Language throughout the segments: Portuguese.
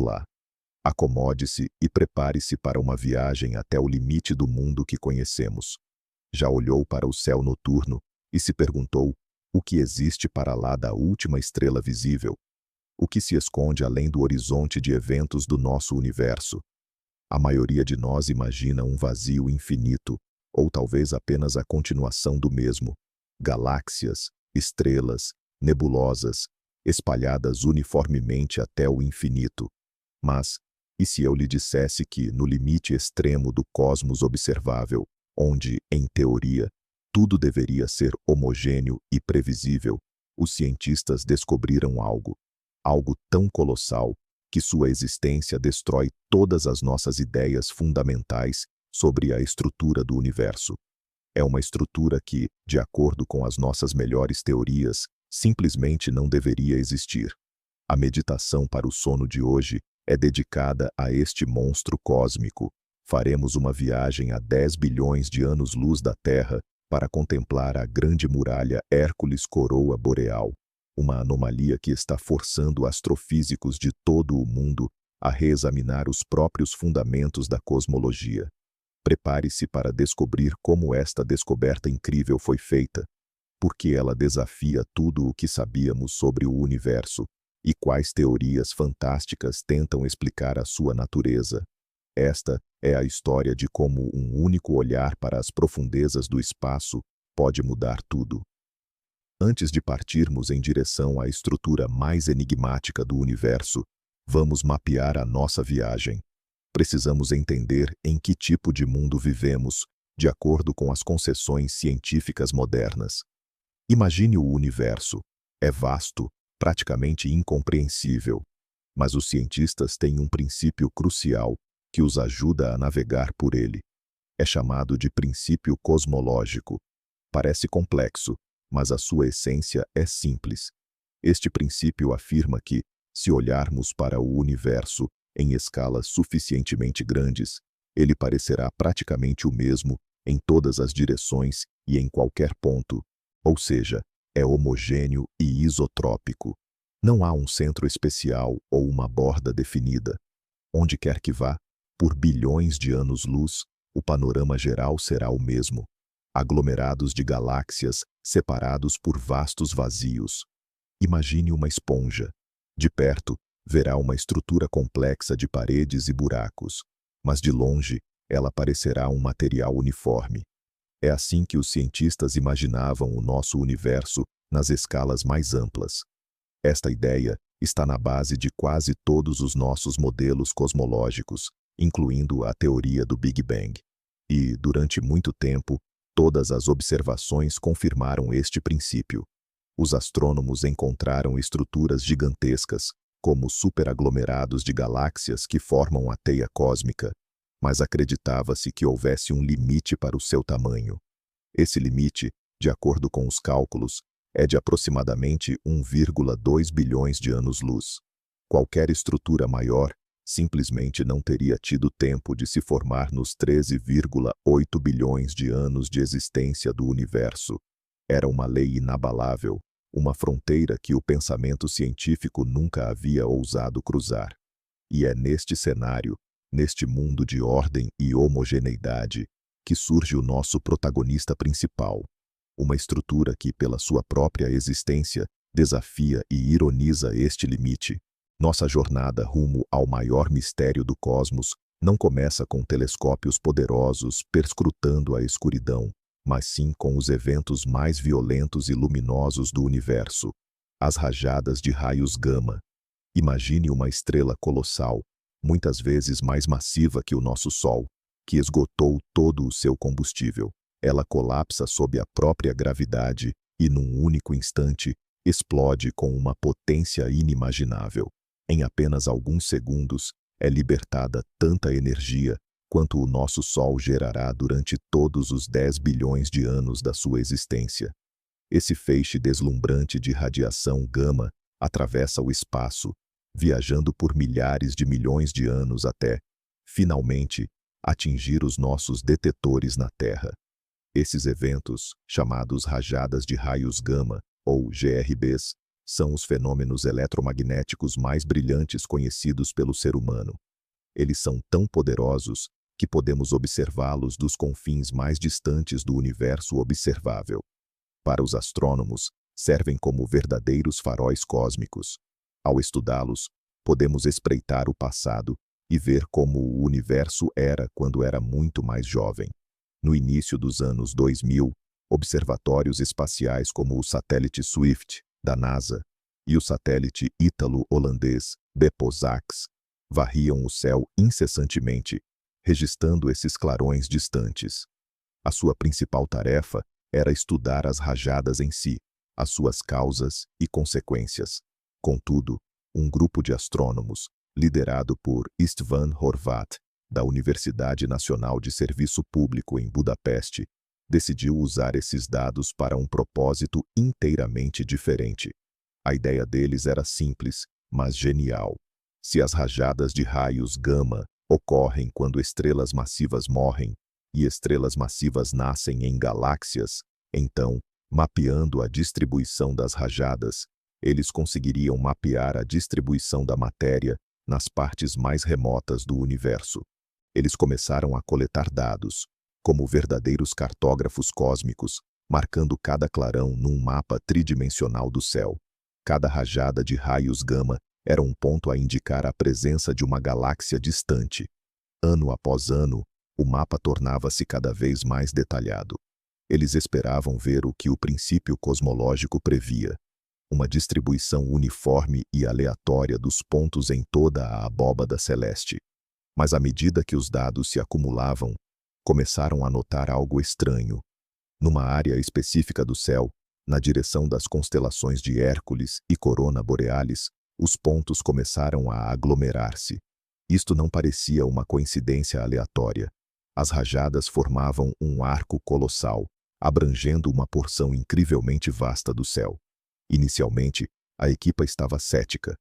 Olá, acomode-se e prepare-se para uma viagem até o limite do mundo que conhecemos. Já olhou para o céu noturno e se perguntou o que existe para lá da última estrela visível? O que se esconde além do horizonte de eventos do nosso universo? A maioria de nós imagina um vazio infinito, ou talvez apenas a continuação do mesmo. Galáxias, estrelas, nebulosas, espalhadas uniformemente até o infinito. Mas, e se eu lhe dissesse que, no limite extremo do cosmos observável, onde, em teoria, tudo deveria ser homogêneo e previsível, os cientistas descobriram algo tão colossal que sua existência destrói todas as nossas ideias fundamentais sobre a estrutura do universo. É uma estrutura que, de acordo com as nossas melhores teorias, simplesmente não deveria existir. A meditação para o sono de hoje é dedicada a este monstro cósmico. Faremos uma viagem a 10 bilhões de anos-luz da Terra para contemplar a grande muralha Hércules Coroa Boreal, uma anomalia que está forçando astrofísicos de todo o mundo a reexaminar os próprios fundamentos da cosmologia. Prepare-se para descobrir como esta descoberta incrível foi feita, porque ela desafia tudo o que sabíamos sobre o universo e quais teorias fantásticas tentam explicar a sua natureza. Esta é a história de como um único olhar para as profundezas do espaço pode mudar tudo. Antes de partirmos em direção à estrutura mais enigmática do universo, vamos mapear a nossa viagem. Precisamos entender em que tipo de mundo vivemos, de acordo com as conceções científicas modernas. Imagine o universo. É vasto, praticamente incompreensível. Mas os cientistas têm um princípio crucial que os ajuda a navegar por ele. É chamado de princípio cosmológico. Parece complexo, mas a sua essência é simples. Este princípio afirma que, se olharmos para o universo em escalas suficientemente grandes, ele parecerá praticamente o mesmo em todas as direções e em qualquer ponto, ou seja, é homogêneo e isotrópico. Não há um centro especial ou uma borda definida. Onde quer que vá, por bilhões de anos-luz, o panorama geral será o mesmo. Aglomerados de galáxias separados por vastos vazios. Imagine uma esponja. De perto, verá uma estrutura complexa de paredes e buracos, mas de longe, ela parecerá um material uniforme. É assim que os cientistas imaginavam o nosso universo nas escalas mais amplas. Esta ideia está na base de quase todos os nossos modelos cosmológicos, incluindo a teoria do Big Bang. E, durante muito tempo, todas as observações confirmaram este princípio. Os astrônomos encontraram estruturas gigantescas, como superaglomerados de galáxias que formam a teia cósmica, mas acreditava-se que houvesse um limite para o seu tamanho. Esse limite, de acordo com os cálculos, é de aproximadamente 1,2 bilhões de anos-luz. Qualquer estrutura maior simplesmente não teria tido tempo de se formar nos 13,8 bilhões de anos de existência do universo. Era uma lei inabalável, uma fronteira que o pensamento científico nunca havia ousado cruzar. E é neste cenário, neste mundo de ordem e homogeneidade, que surge o nosso protagonista principal. Uma estrutura que, pela sua própria existência, desafia e ironiza este limite. Nossa jornada rumo ao maior mistério do cosmos não começa com telescópios poderosos perscrutando a escuridão, mas sim com os eventos mais violentos e luminosos do universo, as rajadas de raios gama. Imagine uma estrela colossal, muitas vezes mais massiva que o nosso Sol, que esgotou todo o seu combustível. Ela colapsa sob a própria gravidade e, num único instante, explode com uma potência inimaginável. Em apenas alguns segundos, é libertada tanta energia quanto o nosso Sol gerará durante todos os 10 bilhões de anos da sua existência. Esse feixe deslumbrante de radiação gama atravessa o espaço, viajando por milhares de milhões de anos até, finalmente, atingir os nossos detetores na Terra. Esses eventos, chamados rajadas de raios gama, ou GRBs, São os fenômenos eletromagnéticos mais brilhantes conhecidos pelo ser humano. Eles são tão poderosos que podemos observá-los dos confins mais distantes do universo observável. Para os astrônomos, servem como verdadeiros faróis cósmicos. Ao estudá-los, podemos espreitar o passado e ver como o universo era quando era muito mais jovem. No início dos anos 2000, observatórios espaciais como o satélite Swift, da NASA, e o satélite ítalo-holandês Beposax varriam o céu incessantemente, registrando esses clarões distantes. A sua principal tarefa era estudar as rajadas em si, as suas causas e consequências. Contudo, um grupo de astrônomos, liderado por István Horváth, da Universidade Nacional de Serviço Público em Budapeste, decidiu usar esses dados para um propósito inteiramente diferente. A ideia deles era simples, mas genial. Se as rajadas de raios gama ocorrem quando estrelas massivas morrem, e estrelas massivas nascem em galáxias, então, mapeando a distribuição das rajadas, eles conseguiriam mapear a distribuição da matéria nas partes mais remotas do universo. Eles começaram a coletar dados, como verdadeiros cartógrafos cósmicos, marcando cada clarão num mapa tridimensional do céu. Cada rajada de raios gama era um ponto a indicar a presença de uma galáxia distante. Ano após ano, o mapa tornava-se cada vez mais detalhado. Eles esperavam ver o que o princípio cosmológico previa: uma distribuição uniforme e aleatória dos pontos em toda a abóbada celeste. Mas à medida que os dados se acumulavam, começaram a notar algo estranho. Numa área específica do céu, na direção das constelações de Hércules e Corona Borealis, os pontos começaram a aglomerar-se. Isto não parecia uma coincidência aleatória. As rajadas formavam um arco colossal, abrangendo uma porção incrivelmente vasta do céu. Inicialmente, a equipa estava cética.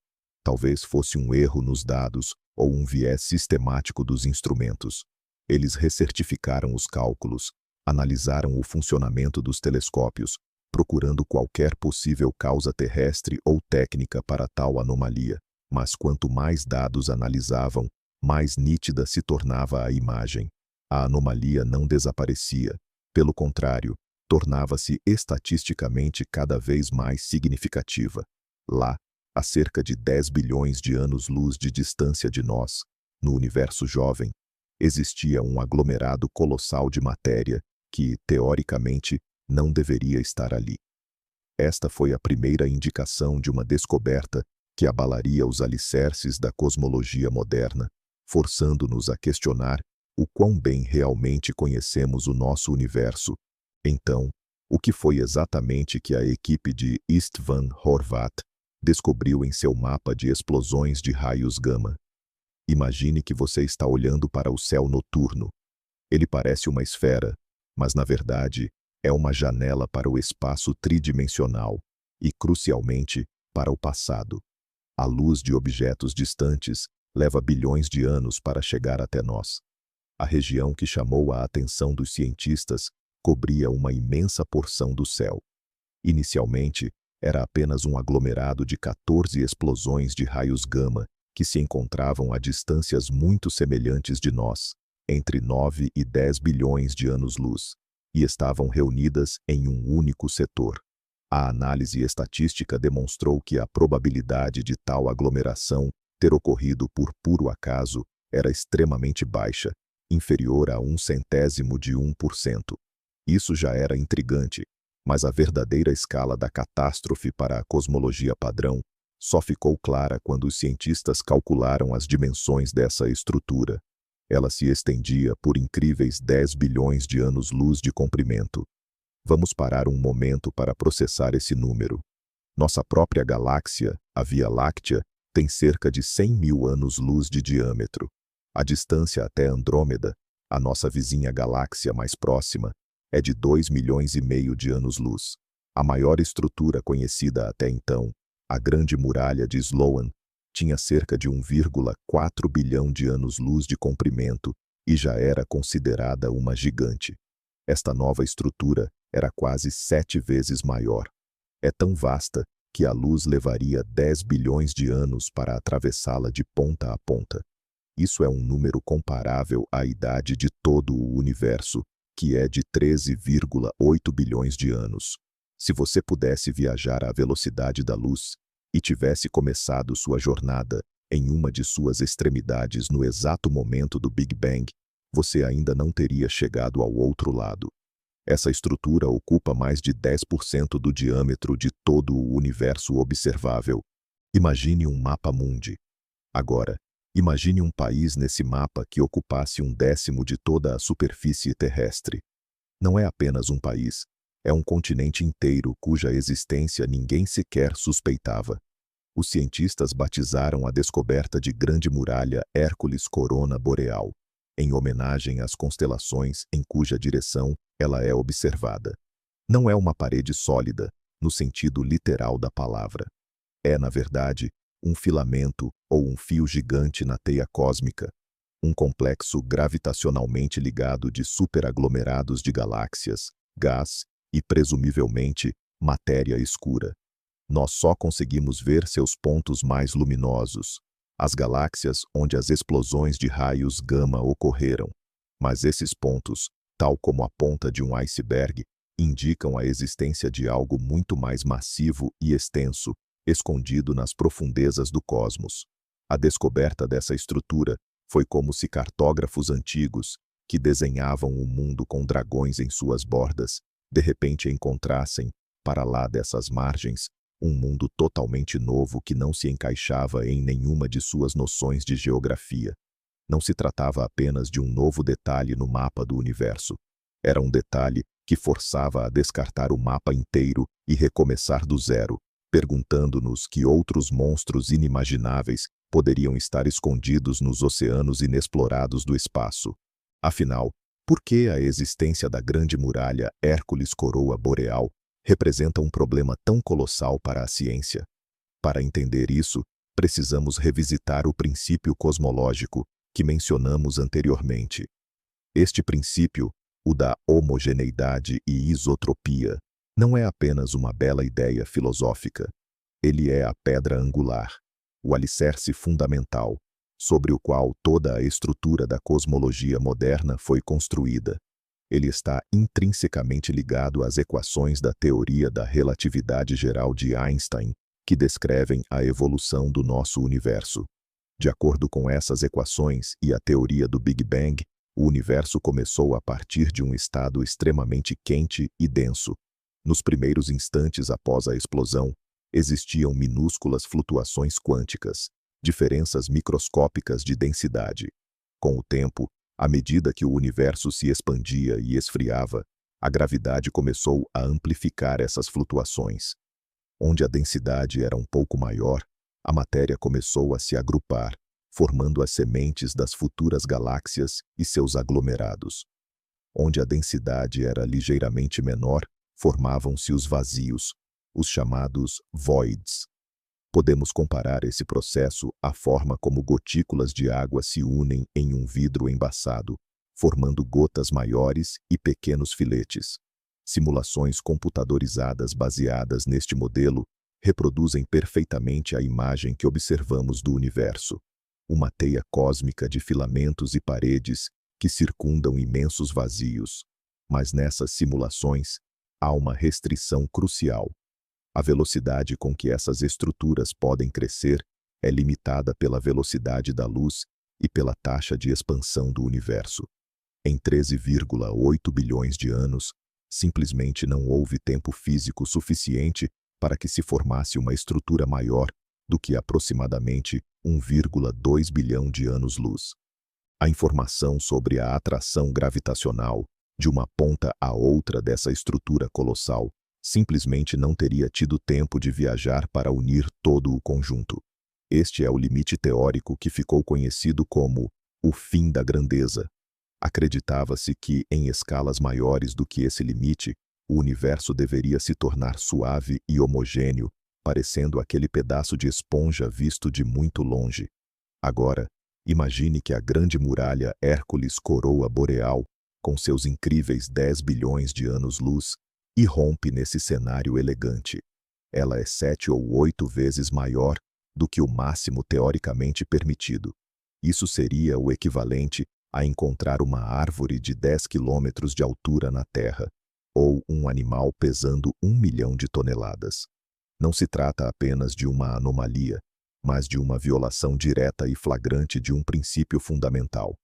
Talvez fosse um erro nos dados ou um viés sistemático dos instrumentos. Eles recertificaram os cálculos, analisaram o funcionamento dos telescópios, procurando qualquer possível causa terrestre ou técnica para tal anomalia. Mas quanto mais dados analisavam, mais nítida se tornava a imagem. A anomalia não desaparecia. Pelo contrário, tornava-se estatisticamente cada vez mais significativa. Lá, a cerca de 10 bilhões de anos-luz de distância de nós, no universo jovem, existia um aglomerado colossal de matéria que, teoricamente, não deveria estar ali. Esta foi a primeira indicação de uma descoberta que abalaria os alicerces da cosmologia moderna, forçando-nos a questionar o quão bem realmente conhecemos o nosso universo. Então, o que foi exatamente que a equipe de István Horváth descobriu em seu mapa de explosões de raios gama? Imagine que você está olhando para o céu noturno. Ele parece uma esfera, mas na verdade é uma janela para o espaço tridimensional e, crucialmente, para o passado. A luz de objetos distantes leva bilhões de anos para chegar até nós. A região que chamou a atenção dos cientistas cobria uma imensa porção do céu. Inicialmente, era apenas um aglomerado de 14 explosões de raios gama que se encontravam a distâncias muito semelhantes de nós, entre 9 e 10 bilhões de anos-luz, e estavam reunidas em um único setor. A análise estatística demonstrou que a probabilidade de tal aglomeração ter ocorrido por puro acaso era extremamente baixa, inferior a 0,01%. Isso já era intrigante, mas a verdadeira escala da catástrofe para a cosmologia padrão só ficou clara quando os cientistas calcularam as dimensões dessa estrutura. Ela se estendia por incríveis 10 bilhões de anos-luz de comprimento. Vamos parar um momento para processar esse número. Nossa própria galáxia, a Via Láctea, tem cerca de 100 mil anos-luz de diâmetro. A distância até Andrômeda, a nossa vizinha galáxia mais próxima, é de 2,5 milhões de anos-luz. A maior estrutura conhecida até então, a Grande Muralha de Sloan, tinha cerca de 1,4 bilhão de anos-luz de comprimento e já era considerada uma gigante. Esta nova estrutura era quase 7 vezes maior. É tão vasta que a luz levaria 10 bilhões de anos para atravessá-la de ponta a ponta. Isso é um número comparável à idade de todo o universo, que é de 13,8 bilhões de anos. Se você pudesse viajar à velocidade da luz e tivesse começado sua jornada em uma de suas extremidades no exato momento do Big Bang, você ainda não teria chegado ao outro lado. Essa estrutura ocupa mais de 10% do diâmetro de todo o universo observável. Imagine um mapa mundi. Agora, imagine um país nesse mapa que ocupasse 1/10 de toda a superfície terrestre. Não é apenas um país, é um continente inteiro cuja existência ninguém sequer suspeitava. Os cientistas batizaram a descoberta de Grande Muralha Hércules Corona Boreal, em homenagem às constelações em cuja direção ela é observada. Não é uma parede sólida, no sentido literal da palavra. É, na verdade, um filamento ou um fio gigante na teia cósmica, um complexo gravitacionalmente ligado de superaglomerados de galáxias, gás e, presumivelmente, matéria escura. Nós só conseguimos ver seus pontos mais luminosos, as galáxias onde as explosões de raios gama ocorreram. Mas esses pontos, tal como a ponta de um iceberg, indicam a existência de algo muito mais massivo e extenso, escondido nas profundezas do cosmos. A descoberta dessa estrutura foi como se cartógrafos antigos, que desenhavam o mundo com dragões em suas bordas, de repente encontrassem, para lá dessas margens, um mundo totalmente novo que não se encaixava em nenhuma de suas noções de geografia. Não se tratava apenas de um novo detalhe no mapa do universo. Era um detalhe que forçava a descartar o mapa inteiro e recomeçar do zero, perguntando-nos que outros monstros inimagináveis poderiam estar escondidos nos oceanos inexplorados do espaço. Afinal, por que a existência da Grande Muralha Hércules Coroa Boreal representa um problema tão colossal para a ciência? Para entender isso, precisamos revisitar o princípio cosmológico que mencionamos anteriormente. Este princípio, o da homogeneidade e isotropia, não é apenas uma bela ideia filosófica. Ele é a pedra angular, o alicerce fundamental, sobre o qual toda a estrutura da cosmologia moderna foi construída. Ele está intrinsecamente ligado às equações da teoria da relatividade geral de Einstein, que descrevem a evolução do nosso universo. De acordo com essas equações e a teoria do Big Bang, o universo começou a partir de um estado extremamente quente e denso. Nos primeiros instantes após a explosão, existiam minúsculas flutuações quânticas, diferenças microscópicas de densidade. Com o tempo, à medida que o universo se expandia e esfriava, a gravidade começou a amplificar essas flutuações. Onde a densidade era um pouco maior, a matéria começou a se agrupar, formando as sementes das futuras galáxias e seus aglomerados. Onde a densidade era ligeiramente menor, formavam-se os vazios, os chamados voids. Podemos comparar esse processo à forma como gotículas de água se unem em um vidro embaçado, formando gotas maiores e pequenos filetes. Simulações computadorizadas baseadas neste modelo reproduzem perfeitamente a imagem que observamos do universo. Uma teia cósmica de filamentos e paredes que circundam imensos vazios. Mas nessas simulações, há uma restrição crucial. A velocidade com que essas estruturas podem crescer é limitada pela velocidade da luz e pela taxa de expansão do universo. Em 13,8 bilhões de anos, simplesmente não houve tempo físico suficiente para que se formasse uma estrutura maior do que aproximadamente 1,2 bilhão de anos-luz. A informação sobre a atração gravitacional de uma ponta a outra dessa estrutura colossal simplesmente não teria tido tempo de viajar para unir todo o conjunto. Este é o limite teórico que ficou conhecido como o fim da grandeza. Acreditava-se que, em escalas maiores do que esse limite, o universo deveria se tornar suave e homogêneo, parecendo aquele pedaço de esponja visto de muito longe. Agora, imagine que a Grande Muralha Hércules Coroa Boreal, com seus incríveis 10 bilhões de anos-luz, irrompe nesse cenário elegante. Ela é 7 ou 8 vezes maior do que o máximo teoricamente permitido. Isso seria o equivalente a encontrar uma árvore de 10 quilômetros de altura na Terra, ou um animal pesando 1 milhão de toneladas. Não se trata apenas de uma anomalia, mas de uma violação direta e flagrante de um princípio fundamental.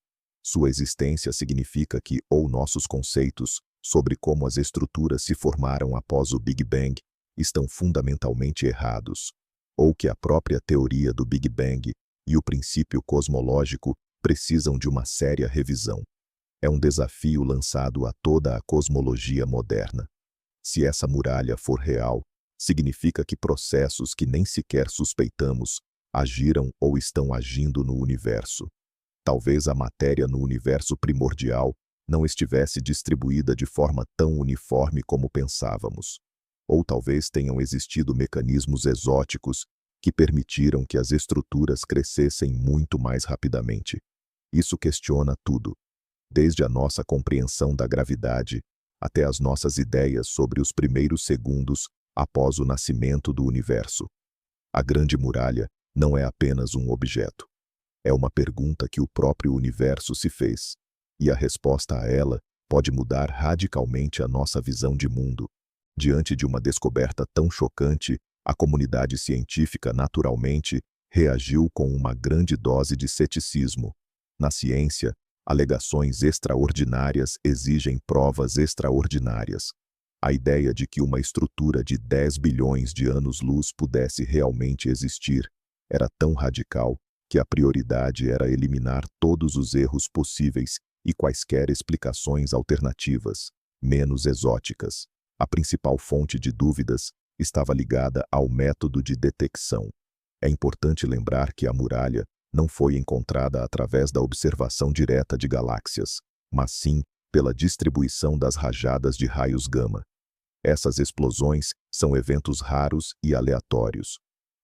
Sua existência significa que ou nossos conceitos sobre como as estruturas se formaram após o Big Bang estão fundamentalmente errados, ou que a própria teoria do Big Bang e o princípio cosmológico precisam de uma séria revisão. É um desafio lançado a toda a cosmologia moderna. Se essa muralha for real, significa que processos que nem sequer suspeitamos agiram ou estão agindo no universo. Talvez a matéria no universo primordial não estivesse distribuída de forma tão uniforme como pensávamos. Ou talvez tenham existido mecanismos exóticos que permitiram que as estruturas crescessem muito mais rapidamente. Isso questiona tudo, desde a nossa compreensão da gravidade até as nossas ideias sobre os primeiros segundos após o nascimento do universo. A Grande Muralha não é apenas um objeto. É uma pergunta que o próprio universo se fez, e a resposta a ela pode mudar radicalmente a nossa visão de mundo. Diante de uma descoberta tão chocante, a comunidade científica naturalmente reagiu com uma grande dose de ceticismo. Na ciência, alegações extraordinárias exigem provas extraordinárias. A ideia de que uma estrutura de 10 bilhões de anos-luz pudesse realmente existir era tão radical que a prioridade era eliminar todos os erros possíveis e quaisquer explicações alternativas, menos exóticas. A principal fonte de dúvidas estava ligada ao método de detecção. É importante lembrar que a muralha não foi encontrada através da observação direta de galáxias, mas sim pela distribuição das rajadas de raios gama. Essas explosões são eventos raros e aleatórios.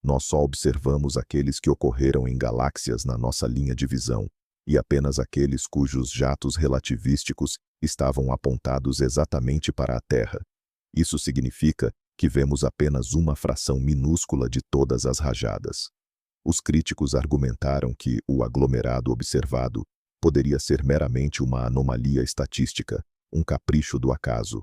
Nós só observamos aqueles que ocorreram em galáxias na nossa linha de visão, e apenas aqueles cujos jatos relativísticos estavam apontados exatamente para a Terra. Isso significa que vemos apenas uma fração minúscula de todas as rajadas. Os críticos argumentaram que o aglomerado observado poderia ser meramente uma anomalia estatística, um capricho do acaso.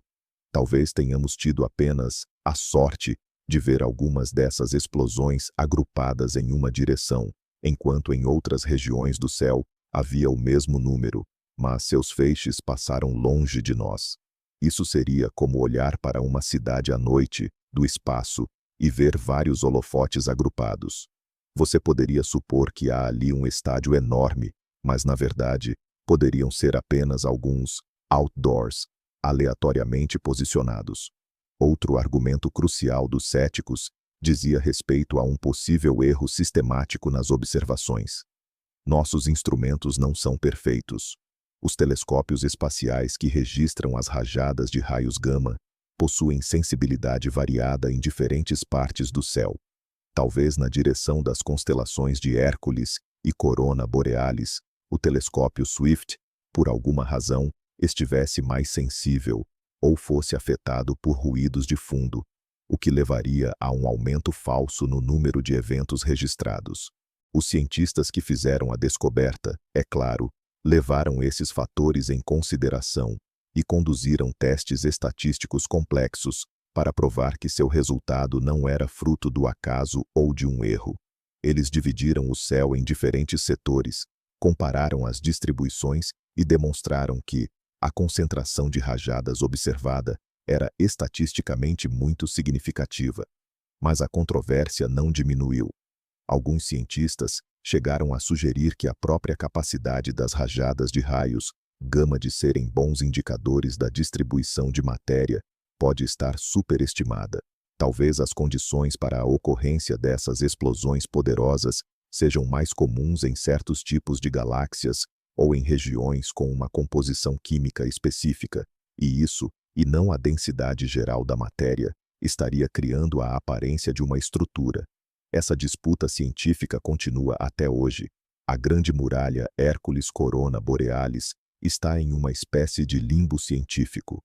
Talvez tenhamos tido apenas a sorte de ver algumas dessas explosões agrupadas em uma direção, enquanto em outras regiões do céu havia o mesmo número, mas seus feixes passaram longe de nós. Isso seria como olhar para uma cidade à noite, do espaço, e ver vários holofotes agrupados. Você poderia supor que há ali um estádio enorme, mas na verdade poderiam ser apenas alguns outdoors aleatoriamente posicionados. Outro argumento crucial dos céticos dizia respeito a um possível erro sistemático nas observações. Nossos instrumentos não são perfeitos. Os telescópios espaciais que registram as rajadas de raios gama possuem sensibilidade variada em diferentes partes do céu. Talvez na direção das constelações de Hércules e Corona Borealis, o telescópio Swift, por alguma razão, estivesse mais sensível ou fosse afetado por ruídos de fundo, o que levaria a um aumento falso no número de eventos registrados. Os cientistas que fizeram a descoberta, é claro, levaram esses fatores em consideração e conduziram testes estatísticos complexos para provar que seu resultado não era fruto do acaso ou de um erro. Eles dividiram o céu em diferentes setores, compararam as distribuições e demonstraram que a concentração de rajadas observada era estatisticamente muito significativa. Mas a controvérsia não diminuiu. Alguns cientistas chegaram a sugerir que a própria capacidade das rajadas de raios gama de serem bons indicadores da distribuição de matéria pode estar superestimada. Talvez as condições para a ocorrência dessas explosões poderosas sejam mais comuns em certos tipos de galáxias ou em regiões com uma composição química específica, e isso, e não a densidade geral da matéria, estaria criando a aparência de uma estrutura. Essa disputa científica continua até hoje. A Grande Muralha Hércules Corona Borealis está em uma espécie de limbo científico.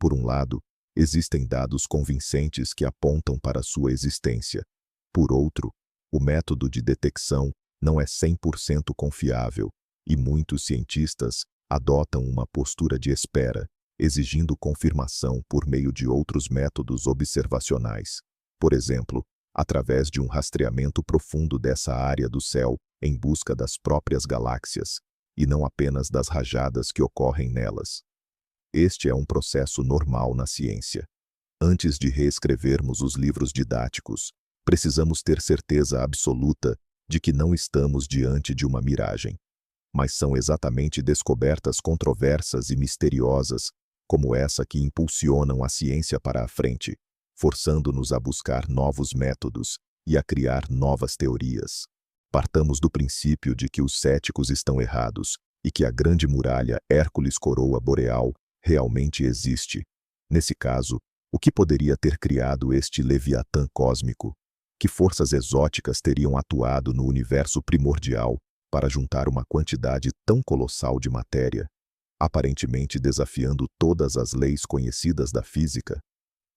Por um lado, existem dados convincentes que apontam para sua existência. Por outro, o método de detecção não é 100% confiável, e muitos cientistas adotam uma postura de espera, exigindo confirmação por meio de outros métodos observacionais. Por exemplo, através de um rastreamento profundo dessa área do céu em busca das próprias galáxias, e não apenas das rajadas que ocorrem nelas. Este é um processo normal na ciência. Antes de reescrevermos os livros didáticos, precisamos ter certeza absoluta de que não estamos diante de uma miragem. Mas são exatamente descobertas controversas e misteriosas, como essa, que impulsionam a ciência para a frente, forçando-nos a buscar novos métodos e a criar novas teorias. Partamos do princípio de que os céticos estão errados e que a grande muralha Hércules-Coroa Boreal realmente existe. Nesse caso, o que poderia ter criado este Leviatã cósmico? Que forças exóticas teriam atuado no universo primordial para juntar uma quantidade tão colossal de matéria, aparentemente desafiando todas as leis conhecidas da física?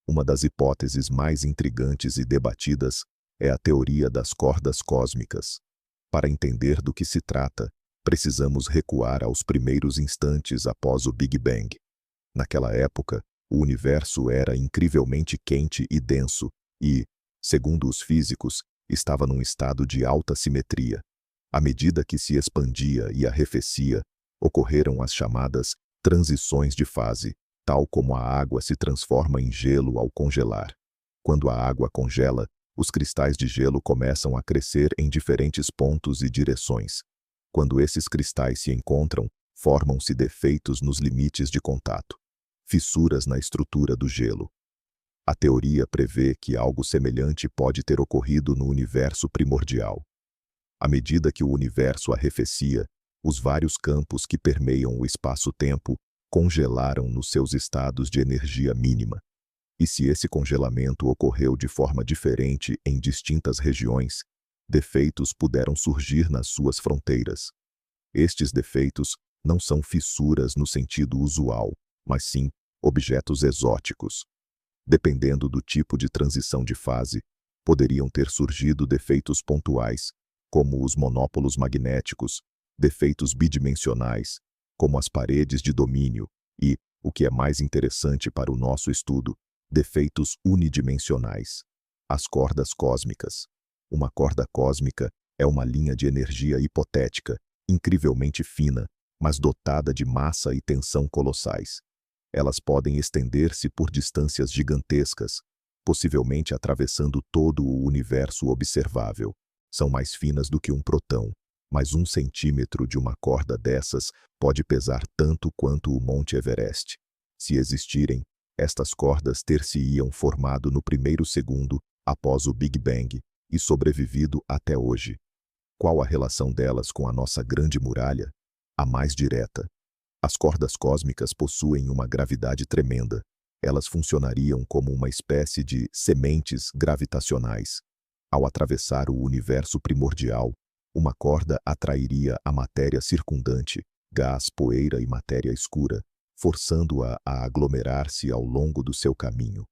Uma das hipóteses mais intrigantes e debatidas é a teoria das cordas cósmicas. Para entender do que se trata, precisamos recuar aos primeiros instantes após o Big Bang. Naquela época, o universo era incrivelmente quente e denso e, segundo os físicos, estava num estado de alta simetria. À medida que se expandia e arrefecia, ocorreram as chamadas transições de fase, tal como a água se transforma em gelo ao congelar. Quando a água congela, os cristais de gelo começam a crescer em diferentes pontos e direções. Quando esses cristais se encontram, formam-se defeitos nos limites de contato, fissuras na estrutura do gelo. A teoria prevê que algo semelhante pode ter ocorrido no universo primordial. À medida que o universo arrefecia, os vários campos que permeiam o espaço-tempo congelaram nos seus estados de energia mínima. E se esse congelamento ocorreu de forma diferente em distintas regiões, defeitos puderam surgir nas suas fronteiras. Estes defeitos não são fissuras no sentido usual, mas sim objetos exóticos. Dependendo do tipo de transição de fase, poderiam ter surgido defeitos pontuais, como os monópolos magnéticos, defeitos bidimensionais, como as paredes de domínio, e, o que é mais interessante para o nosso estudo, defeitos unidimensionais. As cordas cósmicas. Uma corda cósmica é uma linha de energia hipotética, incrivelmente fina, mas dotada de massa e tensão colossais. Elas podem estender-se por distâncias gigantescas, possivelmente atravessando todo o universo observável. São mais finas do que um próton, mas 1 centímetro de uma corda dessas pode pesar tanto quanto o Monte Everest. Se existirem, estas cordas ter-se-iam formado no primeiro segundo após o Big Bang e sobrevivido até hoje. Qual a relação delas com a nossa grande muralha? A mais direta. As cordas cósmicas possuem uma gravidade tremenda. Elas funcionariam como uma espécie de sementes gravitacionais. Ao atravessar o universo primordial, uma corda atrairia a matéria circundante, gás, poeira e matéria escura, forçando-a a aglomerar-se ao longo do seu caminho.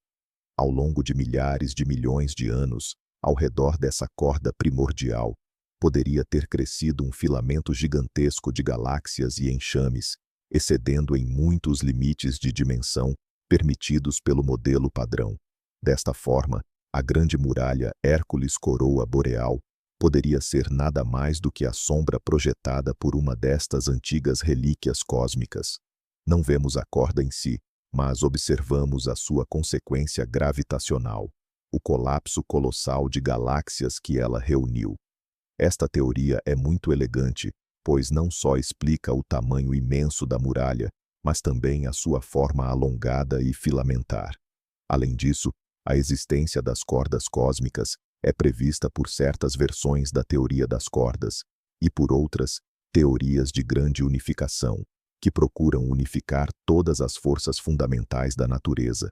Ao longo de milhares de milhões de anos, ao redor dessa corda primordial, poderia ter crescido um filamento gigantesco de galáxias e enxames, excedendo em muito os limites de dimensão permitidos pelo modelo padrão. Desta forma, a grande muralha Hércules-Coroa Boreal poderia ser nada mais do que a sombra projetada por uma destas antigas relíquias cósmicas. Não vemos a corda em si, mas observamos a sua consequência gravitacional, o colapso colossal de galáxias que ela reuniu. Esta teoria é muito elegante, pois não só explica o tamanho imenso da muralha, mas também a sua forma alongada e filamentar. Além disso, a existência das cordas cósmicas é prevista por certas versões da teoria das cordas, e por outras, teorias de grande unificação, que procuram unificar todas as forças fundamentais da natureza.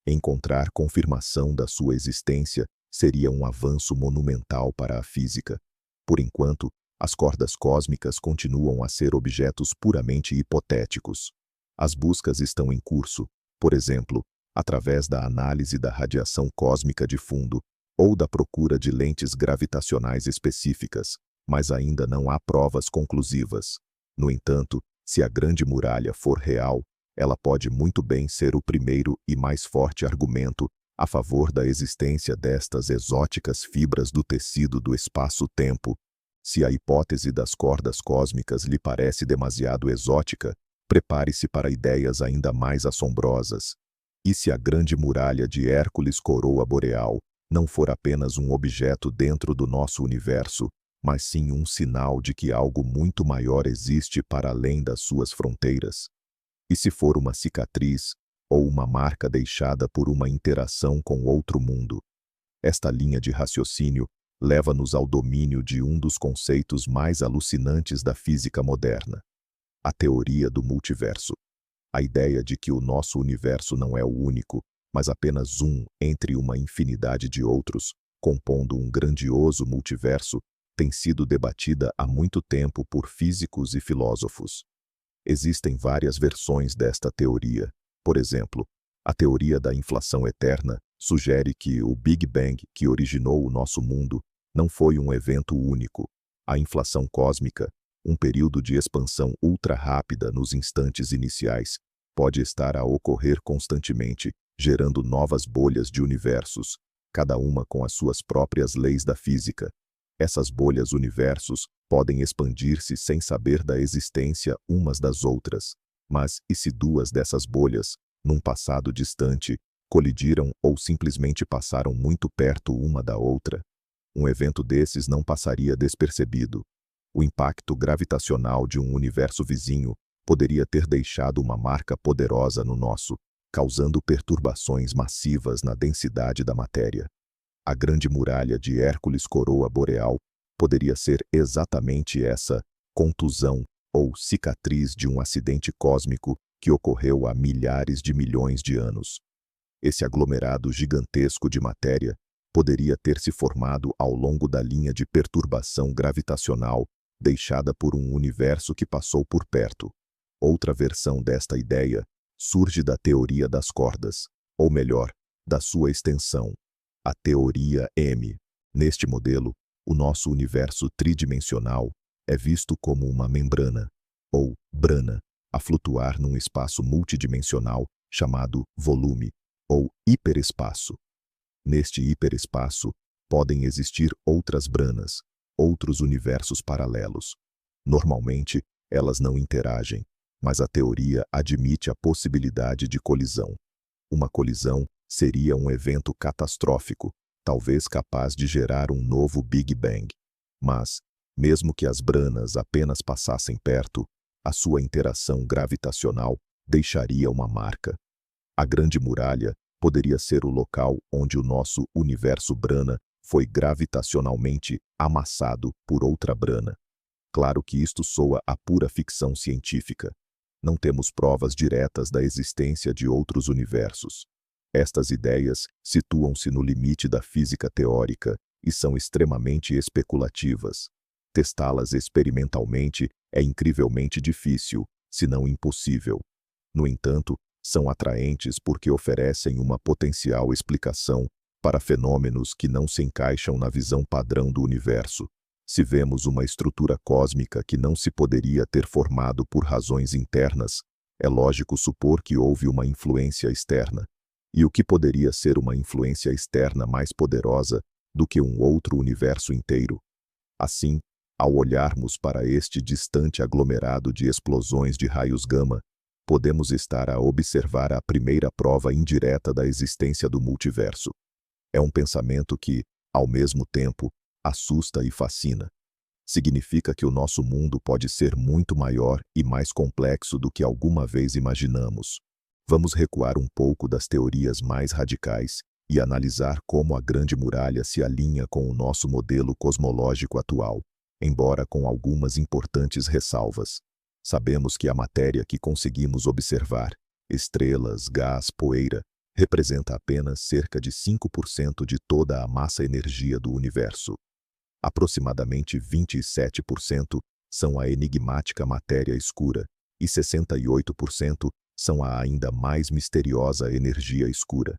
Encontrar confirmação da sua existência seria um avanço monumental para a física. Por enquanto, as cordas cósmicas continuam a ser objetos puramente hipotéticos. As buscas estão em curso. Por exemplo, através da análise da radiação cósmica de fundo ou da procura de lentes gravitacionais específicas, mas ainda não há provas conclusivas. No entanto, se a Grande Muralha for real, ela pode muito bem ser o primeiro e mais forte argumento a favor da existência destas exóticas fibras do tecido do espaço-tempo. Se a hipótese das cordas cósmicas lhe parece demasiado exótica, prepare-se para ideias ainda mais assombrosas. E se a Grande Muralha de Hércules Coroa Boreal não for apenas um objeto dentro do nosso universo, mas sim um sinal de que algo muito maior existe para além das suas fronteiras? E se for uma cicatriz ou uma marca deixada por uma interação com outro mundo? Esta linha de raciocínio leva-nos ao domínio de um dos conceitos mais alucinantes da física moderna: a teoria do multiverso. A ideia de que o nosso universo não é o único, mas apenas um entre uma infinidade de outros, compondo um grandioso multiverso, tem sido debatida há muito tempo por físicos e filósofos. Existem várias versões desta teoria. Por exemplo, a teoria da inflação eterna sugere que o Big Bang, que originou o nosso mundo, não foi um evento único. A inflação cósmica, um período de expansão ultra rápida nos instantes iniciais, pode estar a ocorrer constantemente, gerando novas bolhas de universos, cada uma com as suas próprias leis da física. Essas bolhas universos podem expandir-se sem saber da existência umas das outras. Mas e se duas dessas bolhas, num passado distante, colidiram ou simplesmente passaram muito perto uma da outra? Um evento desses não passaria despercebido. O impacto gravitacional de um universo vizinho poderia ter deixado uma marca poderosa no nosso, causando perturbações massivas na densidade da matéria. A Grande Muralha de Hércules Coroa Boreal poderia ser exatamente essa contusão ou cicatriz de um acidente cósmico que ocorreu há milhares de milhões de anos. Esse aglomerado gigantesco de matéria poderia ter se formado ao longo da linha de perturbação gravitacional deixada por um universo que passou por perto. Outra versão desta ideia surge da teoria das cordas, ou melhor, da sua extensão, a teoria M. Neste modelo, o nosso universo tridimensional é visto como uma membrana, ou brana, a flutuar num espaço multidimensional chamado volume, ou hiperespaço. Neste hiperespaço, podem existir outras branas, outros universos paralelos. Normalmente, elas não interagem, mas a teoria admite a possibilidade de colisão. Uma colisão seria um evento catastrófico, talvez capaz de gerar um novo Big Bang. Mas, mesmo que as branas apenas passassem perto, a sua interação gravitacional deixaria uma marca. A Grande Muralha poderia ser o local onde o nosso universo brana foi gravitacionalmente amassado por outra brana. Claro que isto soa a pura ficção científica. Não temos provas diretas da existência de outros universos. Estas ideias situam-se no limite da física teórica e são extremamente especulativas. Testá-las experimentalmente é incrivelmente difícil, se não impossível. No entanto, são atraentes porque oferecem uma potencial explicação para fenômenos que não se encaixam na visão padrão do universo. Se vemos uma estrutura cósmica que não se poderia ter formado por razões internas, é lógico supor que houve uma influência externa. E o que poderia ser uma influência externa mais poderosa do que um outro universo inteiro? Assim, ao olharmos para este distante aglomerado de explosões de raios gama, podemos estar a observar a primeira prova indireta da existência do multiverso. É um pensamento que, ao mesmo tempo, assusta e fascina. Significa que o nosso mundo pode ser muito maior e mais complexo do que alguma vez imaginamos. Vamos recuar um pouco das teorias mais radicais e analisar como a Grande Muralha se alinha com o nosso modelo cosmológico atual, embora com algumas importantes ressalvas. Sabemos que a matéria que conseguimos observar, estrelas, gás, poeira, representa apenas cerca de 5% de toda a massa-energia do universo. Aproximadamente 27% são a enigmática matéria escura e 68% são a ainda mais misteriosa energia escura.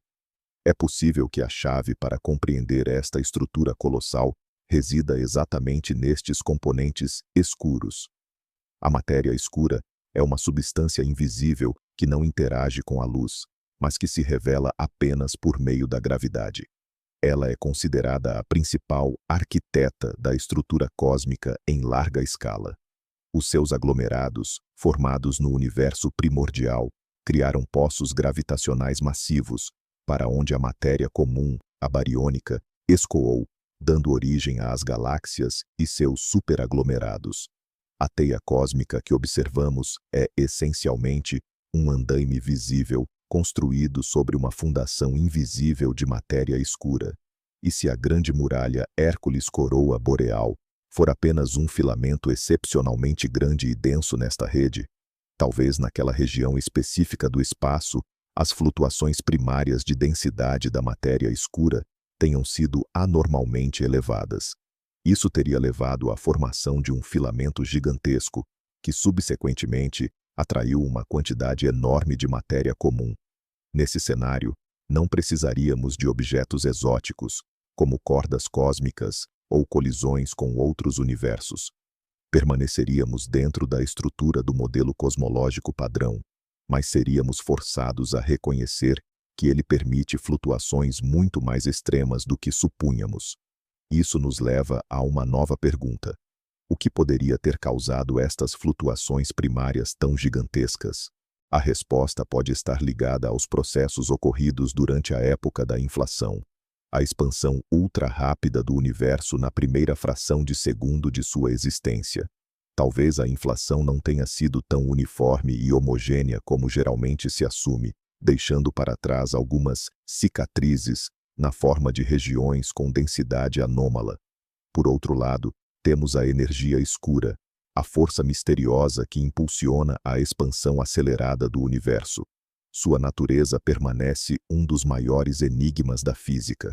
É possível que a chave para compreender esta estrutura colossal resida exatamente nestes componentes escuros. A matéria escura é uma substância invisível que não interage com a luz, mas que se revela apenas por meio da gravidade. Ela é considerada a principal arquiteta da estrutura cósmica em larga escala. Os seus aglomerados, formados no universo primordial, criaram poços gravitacionais massivos, para onde a matéria comum, a bariônica, escoou, dando origem às galáxias e seus superaglomerados. A teia cósmica que observamos é, essencialmente, um andaime visível, construído sobre uma fundação invisível de matéria escura. E se a grande muralha Hércules Coroa Boreal for apenas um filamento excepcionalmente grande e denso nesta rede, talvez naquela região específica do espaço, as flutuações primárias de densidade da matéria escura tenham sido anormalmente elevadas. Isso teria levado à formação de um filamento gigantesco, que subsequentemente atraiu uma quantidade enorme de matéria comum. Nesse cenário, não precisaríamos de objetos exóticos, como cordas cósmicas ou colisões com outros universos. Permaneceríamos dentro da estrutura do modelo cosmológico padrão, mas seríamos forçados a reconhecer que ele permite flutuações muito mais extremas do que supunhamos. Isso nos leva a uma nova pergunta: o que poderia ter causado estas flutuações primárias tão gigantescas? A resposta pode estar ligada aos processos ocorridos durante a época da inflação. A expansão ultra-rápida do universo na primeira fração de segundo de sua existência. Talvez a inflação não tenha sido tão uniforme e homogênea como geralmente se assume, deixando para trás algumas cicatrizes na forma de regiões com densidade anômala. Por outro lado, temos a energia escura, a força misteriosa que impulsiona a expansão acelerada do universo. Sua natureza permanece um dos maiores enigmas da física.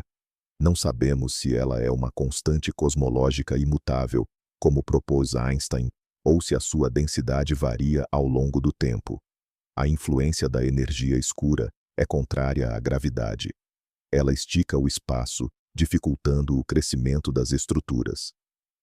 Não sabemos se ela é uma constante cosmológica imutável, como propôs Einstein, ou se a sua densidade varia ao longo do tempo. A influência da energia escura é contrária à gravidade. Ela estica o espaço, dificultando o crescimento das estruturas.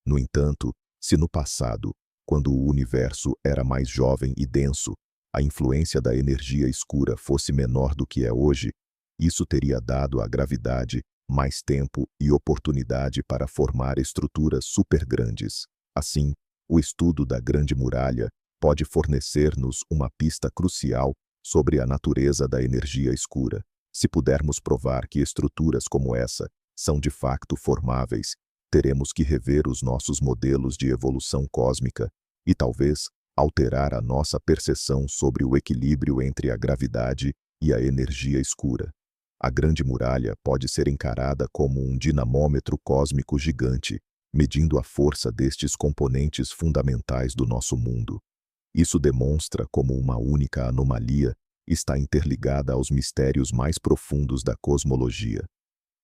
No entanto, se no passado, quando o universo era mais jovem e denso, a influência da energia escura fosse menor do que é hoje, isso teria dado à gravidade mais tempo e oportunidade para formar estruturas supergrandes. Assim, o estudo da Grande Muralha pode fornecer-nos uma pista crucial sobre a natureza da energia escura. Se pudermos provar que estruturas como essa são de facto formáveis, teremos que rever os nossos modelos de evolução cósmica e talvez alterar a nossa percepção sobre o equilíbrio entre a gravidade e a energia escura. A Grande Muralha pode ser encarada como um dinamômetro cósmico gigante, medindo a força destes componentes fundamentais do nosso mundo. Isso demonstra como uma única anomalia está interligada aos mistérios mais profundos da cosmologia.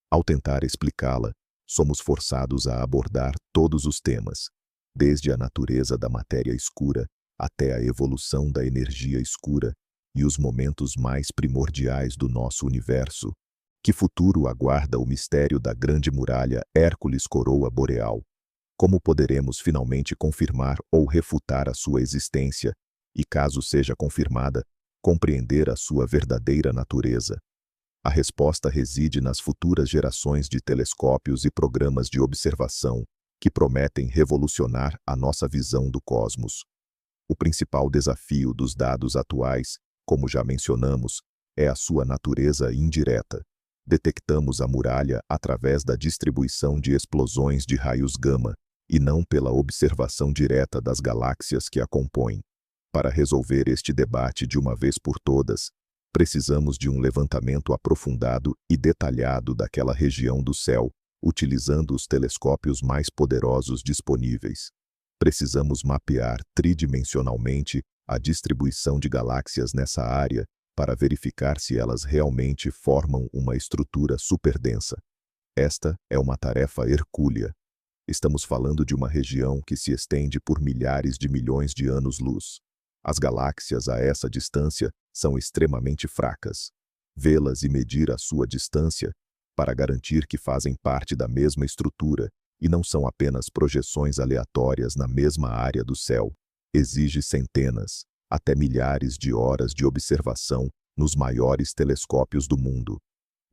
Ao tentar explicá-la, somos forçados a abordar todos os temas, desde a natureza da matéria escura até a evolução da energia escura e os momentos mais primordiais do nosso universo. Que futuro aguarda o mistério da Grande Muralha Hércules Coroa Boreal? Como poderemos finalmente confirmar ou refutar a sua existência e, caso seja confirmada, compreender a sua verdadeira natureza? A resposta reside nas futuras gerações de telescópios e programas de observação que prometem revolucionar a nossa visão do cosmos. O principal desafio dos dados atuais, como já mencionamos, é a sua natureza indireta. Detectamos a muralha através da distribuição de explosões de raios gama e não pela observação direta das galáxias que a compõem. Para resolver este debate de uma vez por todas, precisamos de um levantamento aprofundado e detalhado daquela região do céu, utilizando os telescópios mais poderosos disponíveis. Precisamos mapear tridimensionalmente a distribuição de galáxias nessa área para verificar se elas realmente formam uma estrutura superdensa. Esta é uma tarefa hercúlea. Estamos falando de uma região que se estende por milhares de milhões de anos-luz. As galáxias a essa distância são extremamente fracas. Vê-las e medir a sua distância, para garantir que fazem parte da mesma estrutura e não são apenas projeções aleatórias na mesma área do céu, exige centenas, até milhares de horas de observação nos maiores telescópios do mundo.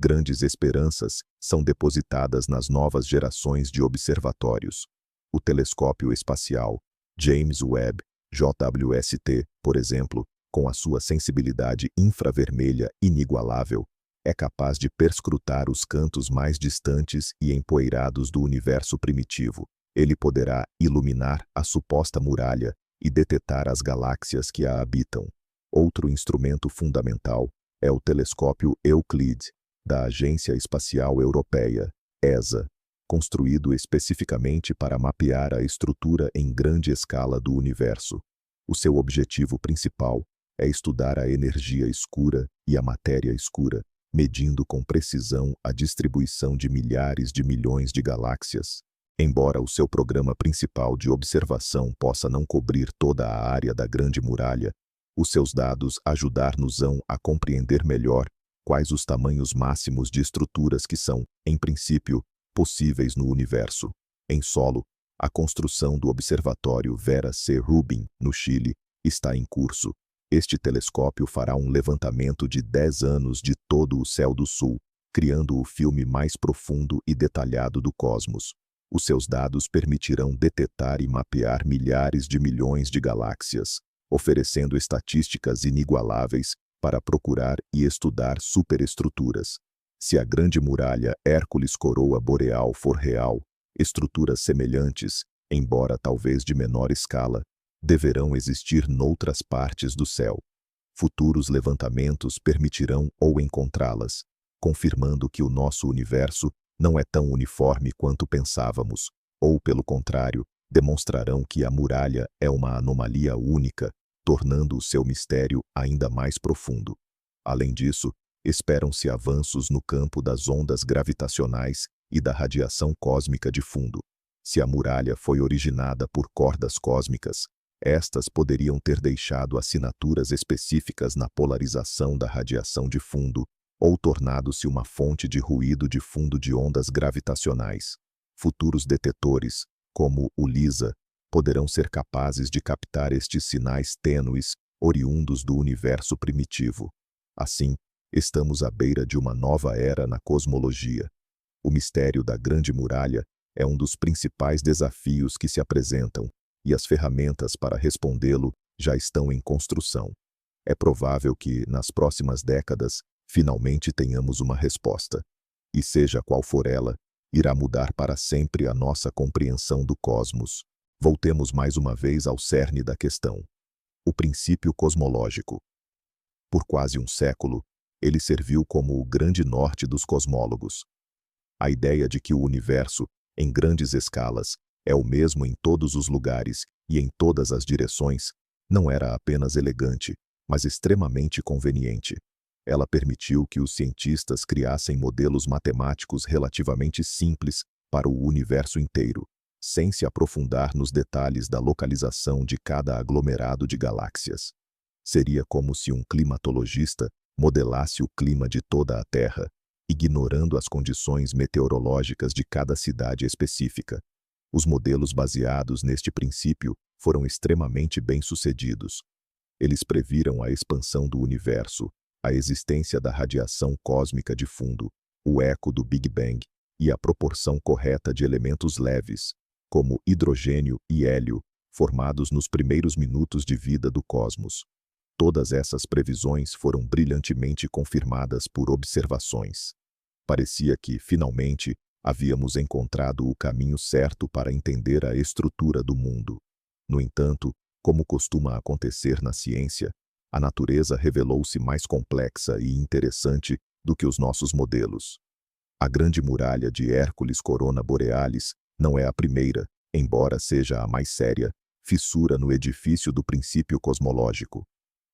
Grandes esperanças são depositadas nas novas gerações de observatórios. O telescópio espacial James Webb, JWST, por exemplo, com a sua sensibilidade infravermelha inigualável, é capaz de perscrutar os cantos mais distantes e empoeirados do universo primitivo. Ele poderá iluminar a suposta muralha e detetar as galáxias que a habitam. Outro instrumento fundamental é o telescópio Euclid, da Agência Espacial Europeia, ESA, construído especificamente para mapear a estrutura em grande escala do universo. O seu objetivo principal é estudar a energia escura e a matéria escura, medindo com precisão a distribuição de milhares de milhões de galáxias. Embora o seu programa principal de observação possa não cobrir toda a área da Grande Muralha, os seus dados ajudar-nos-ão a compreender melhor quais os tamanhos máximos de estruturas que são, em princípio, possíveis no universo. Em solo, a construção do Observatório Vera C. Rubin, no Chile, está em curso. Este telescópio fará um levantamento de 10 anos de todo o céu do sul, criando o filme mais profundo e detalhado do cosmos. Os seus dados permitirão detetar e mapear milhares de milhões de galáxias, oferecendo estatísticas inigualáveis para procurar e estudar superestruturas. Se a Grande Muralha Hércules Coroa Boreal for real, estruturas semelhantes, embora talvez de menor escala, deverão existir noutras partes do céu. Futuros levantamentos permitirão ou encontrá-las, confirmando que o nosso universo não é tão uniforme quanto pensávamos, ou, pelo contrário, demonstrarão que a muralha é uma anomalia única, tornando o seu mistério ainda mais profundo. Além disso, esperam-se avanços no campo das ondas gravitacionais e da radiação cósmica de fundo. Se a muralha foi originada por cordas cósmicas, estas poderiam ter deixado assinaturas específicas na polarização da radiação de fundo ou tornado-se uma fonte de ruído de fundo de ondas gravitacionais. Futuros detetores, como o LISA, poderão ser capazes de captar estes sinais tênues oriundos do universo primitivo. Assim, estamos à beira de uma nova era na cosmologia. O mistério da Grande Muralha é um dos principais desafios que se apresentam, e as ferramentas para respondê-lo já estão em construção. É provável que, nas próximas décadas, finalmente tenhamos uma resposta. E seja qual for ela, irá mudar para sempre a nossa compreensão do cosmos. Voltemos mais uma vez ao cerne da questão. O princípio cosmológico. Por quase um século, ele serviu como o grande norte dos cosmólogos. A ideia de que o universo, em grandes escalas, é o mesmo em todos os lugares e em todas as direções, não era apenas elegante, mas extremamente conveniente. Ela permitiu que os cientistas criassem modelos matemáticos relativamente simples para o universo inteiro, sem se aprofundar nos detalhes da localização de cada aglomerado de galáxias. Seria como se um climatologista modelasse o clima de toda a Terra, ignorando as condições meteorológicas de cada cidade específica. Os modelos baseados neste princípio foram extremamente bem-sucedidos. Eles previram a expansão do universo, a existência da radiação cósmica de fundo, o eco do Big Bang e a proporção correta de elementos leves, como hidrogênio e hélio, formados nos primeiros minutos de vida do cosmos. Todas essas previsões foram brilhantemente confirmadas por observações. Parecia que, finalmente, havíamos encontrado o caminho certo para entender a estrutura do mundo. No entanto, como costuma acontecer na ciência, a natureza revelou-se mais complexa e interessante do que os nossos modelos. A Grande Muralha de Hércules Corona Borealis não é a primeira, embora seja a mais séria, fissura no edifício do princípio cosmológico.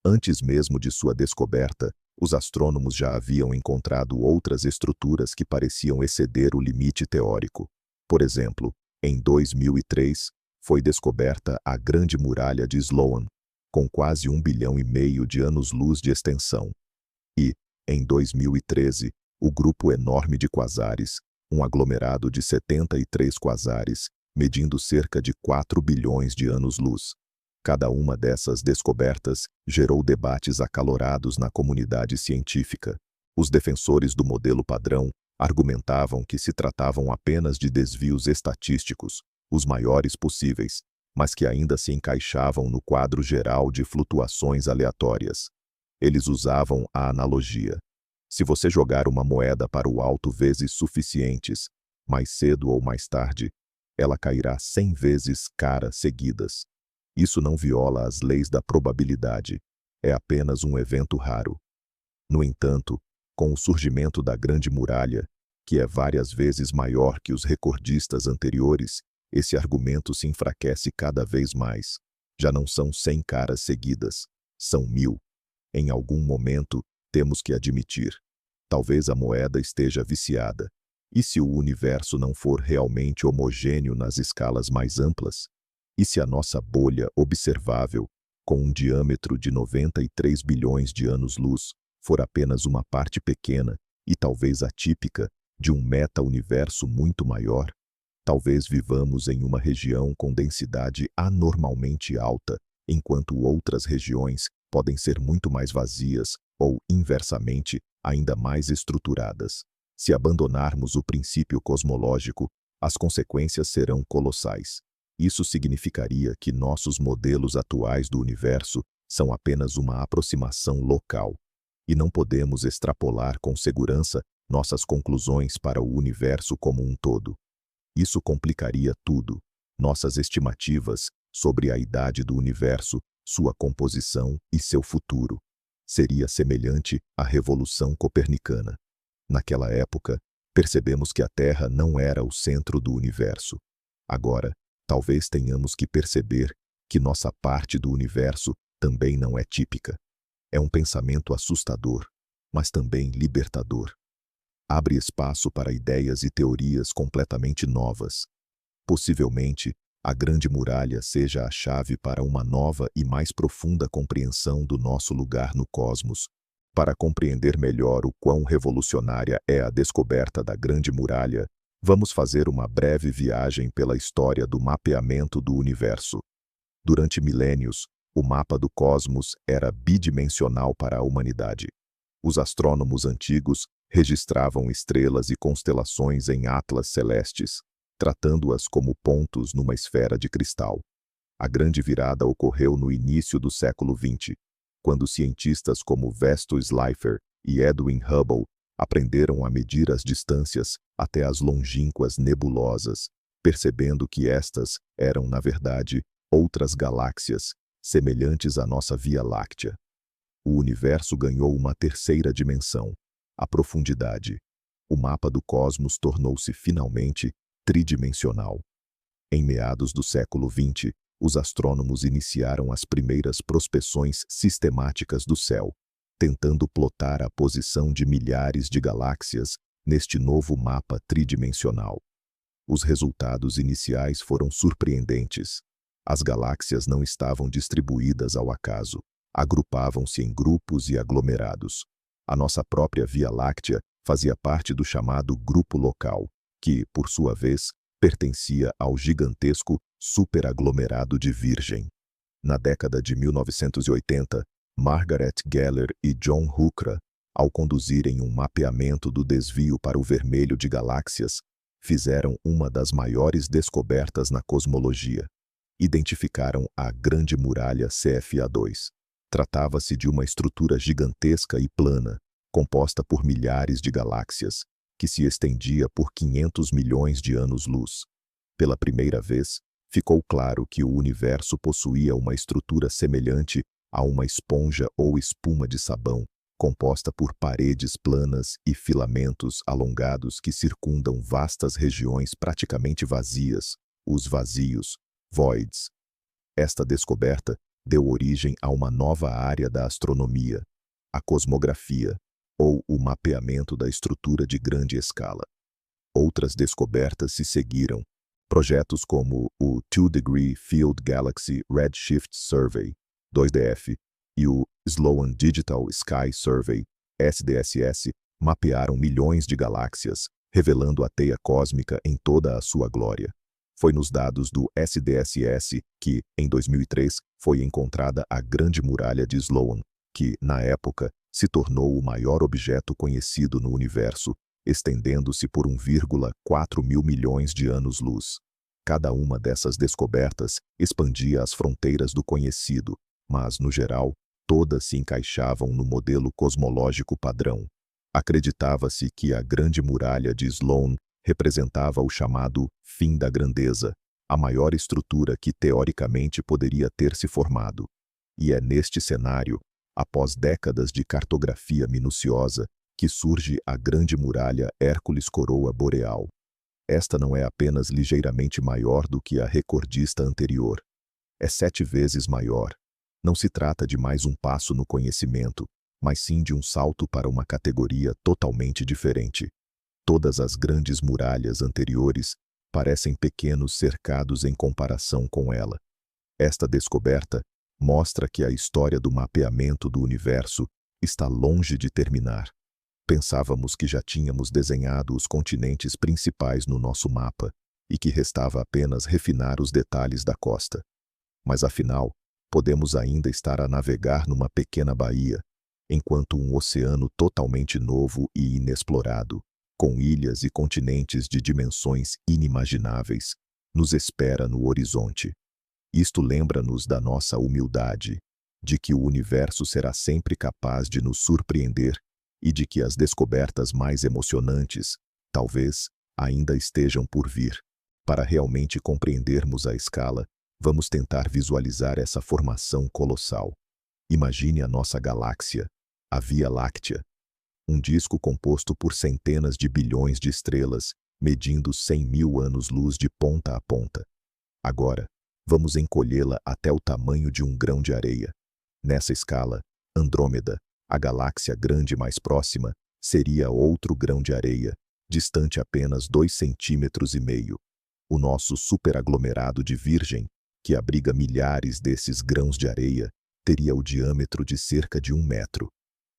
Antes mesmo de sua descoberta, os astrônomos já haviam encontrado outras estruturas que pareciam exceder o limite teórico. Por exemplo, em 2003, foi descoberta a Grande Muralha de Sloan, com quase 1,5 bilhão de anos-luz de extensão. E, em 2013, o grupo enorme de quasares, um aglomerado de 73 quasares, medindo cerca de 4 bilhões de anos-luz. Cada uma dessas descobertas gerou debates acalorados na comunidade científica. Os defensores do modelo padrão argumentavam que se tratavam apenas de desvios estatísticos, os maiores possíveis, mas que ainda se encaixavam no quadro geral de flutuações aleatórias. Eles usavam a analogia: se você jogar uma moeda para o alto vezes suficientes, mais cedo ou mais tarde, ela cairá 100 vezes caras seguidas. Isso não viola as leis da probabilidade, é apenas um evento raro. No entanto, com o surgimento da Grande Muralha, que é várias vezes maior que os recordistas anteriores, esse argumento se enfraquece cada vez mais. Já não são 100 caras seguidas, são 1000. Em algum momento, temos que admitir: talvez a moeda esteja viciada. E se o universo não for realmente homogêneo nas escalas mais amplas? E se a nossa bolha observável, com um diâmetro de 93 bilhões de anos-luz, for apenas uma parte pequena, e talvez atípica, de um meta-universo muito maior? Talvez vivamos em uma região com densidade anormalmente alta, enquanto outras regiões podem ser muito mais vazias ou, inversamente, ainda mais estruturadas. Se abandonarmos o princípio cosmológico, as consequências serão colossais. Isso significaria que nossos modelos atuais do universo são apenas uma aproximação local, e não podemos extrapolar com segurança nossas conclusões para o universo como um todo. Isso complicaria tudo. Nossas estimativas sobre a idade do universo, sua composição e seu futuro. Seria semelhante à Revolução Copernicana. Naquela época, percebemos que a Terra não era o centro do universo. Agora, talvez tenhamos que perceber que nossa parte do universo também não é típica. É um pensamento assustador, mas também libertador. Abre espaço para ideias e teorias completamente novas. Possivelmente, a Grande Muralha seja a chave para uma nova e mais profunda compreensão do nosso lugar no cosmos. Para compreender melhor o quão revolucionária é a descoberta da Grande Muralha, vamos fazer uma breve viagem pela história do mapeamento do universo. Durante milênios, o mapa do cosmos era bidimensional para a humanidade. Os astrônomos antigos registravam estrelas e constelações em atlas celestes, tratando-as como pontos numa esfera de cristal. A grande virada ocorreu no início do século XX, quando cientistas como Vesto Slipher e Edwin Hubble aprenderam a medir as distâncias até as longínquas nebulosas, percebendo que estas eram, na verdade, outras galáxias, semelhantes à nossa Via Láctea. O universo ganhou uma terceira dimensão, a profundidade. O mapa do cosmos tornou-se finalmente tridimensional. Em meados do século XX, os astrônomos iniciaram as primeiras prospeções sistemáticas do céu, tentando plotar a posição de milhares de galáxias neste novo mapa tridimensional. Os resultados iniciais foram surpreendentes. As galáxias não estavam distribuídas ao acaso, agrupavam-se em grupos e aglomerados. A nossa própria Via Láctea fazia parte do chamado grupo local, que, por sua vez, pertencia ao gigantesco superaglomerado de Virgem. Na década de 1980, Margaret Geller e John Hucra, ao conduzirem um mapeamento do desvio para o vermelho de galáxias, fizeram uma das maiores descobertas na cosmologia. Identificaram a Grande Muralha CFA2. Tratava-se de uma estrutura gigantesca e plana, composta por milhares de galáxias, que se estendia por 500 milhões de anos-luz. Pela primeira vez, ficou claro que o universo possuía uma estrutura semelhante a uma esponja ou espuma de sabão, composta por paredes planas e filamentos alongados que circundam vastas regiões praticamente vazias, os vazios, voids. Esta descoberta deu origem a uma nova área da astronomia, a cosmografia, ou o mapeamento da estrutura de grande escala. Outras descobertas se seguiram, projetos como o 2-Degree Field Galaxy Redshift Survey, 2DF, e o Sloan Digital Sky Survey, SDSS, mapearam milhões de galáxias, revelando a teia cósmica em toda a sua glória. Foi nos dados do SDSS que, em 2003, foi encontrada a Grande Muralha de Sloan, que, na época, se tornou o maior objeto conhecido no universo, estendendo-se por 1,4 mil milhões de anos-luz. Cada uma dessas descobertas expandia as fronteiras do conhecido, mas, no geral, todas se encaixavam no modelo cosmológico padrão. Acreditava-se que a Grande Muralha de Sloan representava o chamado fim da grandeza, a maior estrutura que teoricamente poderia ter se formado. E é neste cenário, após décadas de cartografia minuciosa, que surge a Grande Muralha Hércules-Coroa Boreal. Esta não é apenas ligeiramente maior do que a recordista anterior. É 7 vezes maior. Não se trata de mais um passo no conhecimento, mas sim de um salto para uma categoria totalmente diferente. Todas as grandes muralhas anteriores parecem pequenos cercados em comparação com ela. Esta descoberta mostra que a história do mapeamento do universo está longe de terminar. Pensávamos que já tínhamos desenhado os continentes principais no nosso mapa e que restava apenas refinar os detalhes da costa. Mas afinal, podemos ainda estar a navegar numa pequena baía, enquanto um oceano totalmente novo e inexplorado, com ilhas e continentes de dimensões inimagináveis, nos espera no horizonte. Isto lembra-nos da nossa humildade, de que o universo será sempre capaz de nos surpreender e de que as descobertas mais emocionantes, talvez, ainda estejam por vir. Para realmente compreendermos a escala, vamos tentar visualizar essa formação colossal. Imagine a nossa galáxia, a Via Láctea, um disco composto por centenas de bilhões de estrelas, medindo 100 mil anos-luz de ponta a ponta. Agora, vamos encolhê-la até o tamanho de um grão de areia. Nessa escala, Andrômeda, a galáxia grande mais próxima, seria outro grão de areia, distante apenas 2,5 centímetros. O nosso superaglomerado de Virgem, que abriga milhares desses grãos de areia, teria o diâmetro de cerca de 1 metro.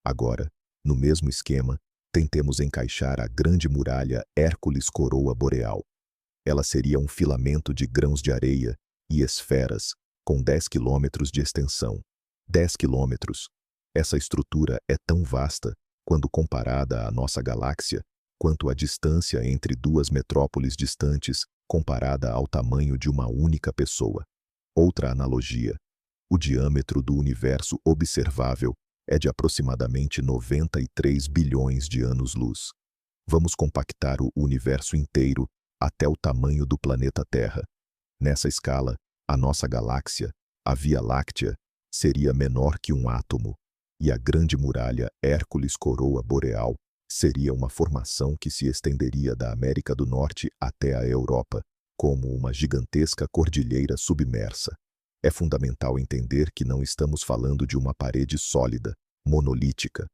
Agora, no mesmo esquema, tentemos encaixar a Grande Muralha Hércules-Coroa Boreal. Ela seria um filamento de grãos de areia e esferas, com 10 quilômetros de extensão. 10 quilômetros. Essa estrutura é tão vasta, quando comparada à nossa galáxia, quanto a distância entre duas metrópoles distantes comparada ao tamanho de uma única pessoa. Outra analogia. O diâmetro do universo observável é de aproximadamente 93 bilhões de anos-luz. Vamos compactar o universo inteiro até o tamanho do planeta Terra. Nessa escala, a nossa galáxia, a Via Láctea, seria menor que um átomo, e a Grande Muralha Hércules-Coroa Boreal seria uma formação que se estenderia da América do Norte até a Europa, como uma gigantesca cordilheira submersa. É fundamental entender que não estamos falando de uma parede sólida, monolítica.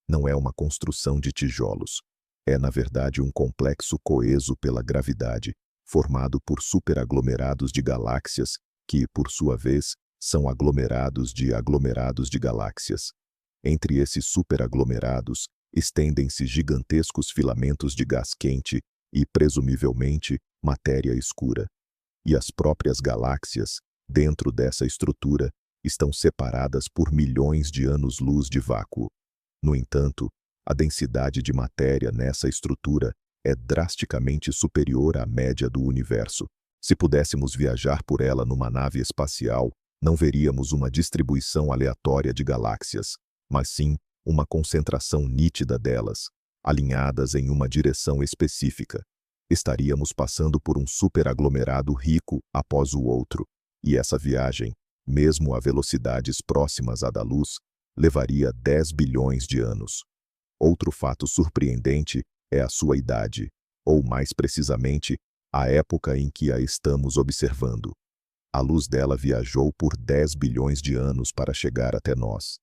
Não é uma construção de tijolos. É, na verdade, um complexo coeso pela gravidade, formado por superaglomerados de galáxias que, por sua vez, são aglomerados de galáxias. Entre esses superaglomerados, estendem-se gigantescos filamentos de gás quente e, presumivelmente, matéria escura. E as próprias galáxias, dentro dessa estrutura, estão separadas por milhões de anos-luz de vácuo. No entanto, a densidade de matéria nessa estrutura é drasticamente superior à média do universo. Se pudéssemos viajar por ela numa nave espacial, não veríamos uma distribuição aleatória de galáxias, mas sim uma concentração nítida delas, alinhadas em uma direção específica. Estaríamos passando por um superaglomerado rico após o outro, e essa viagem, mesmo a velocidades próximas à da luz, levaria 10 bilhões de anos. Outro fato surpreendente é a sua idade, ou mais precisamente, a época em que a estamos observando. A luz dela viajou por 10 bilhões de anos para chegar até nós.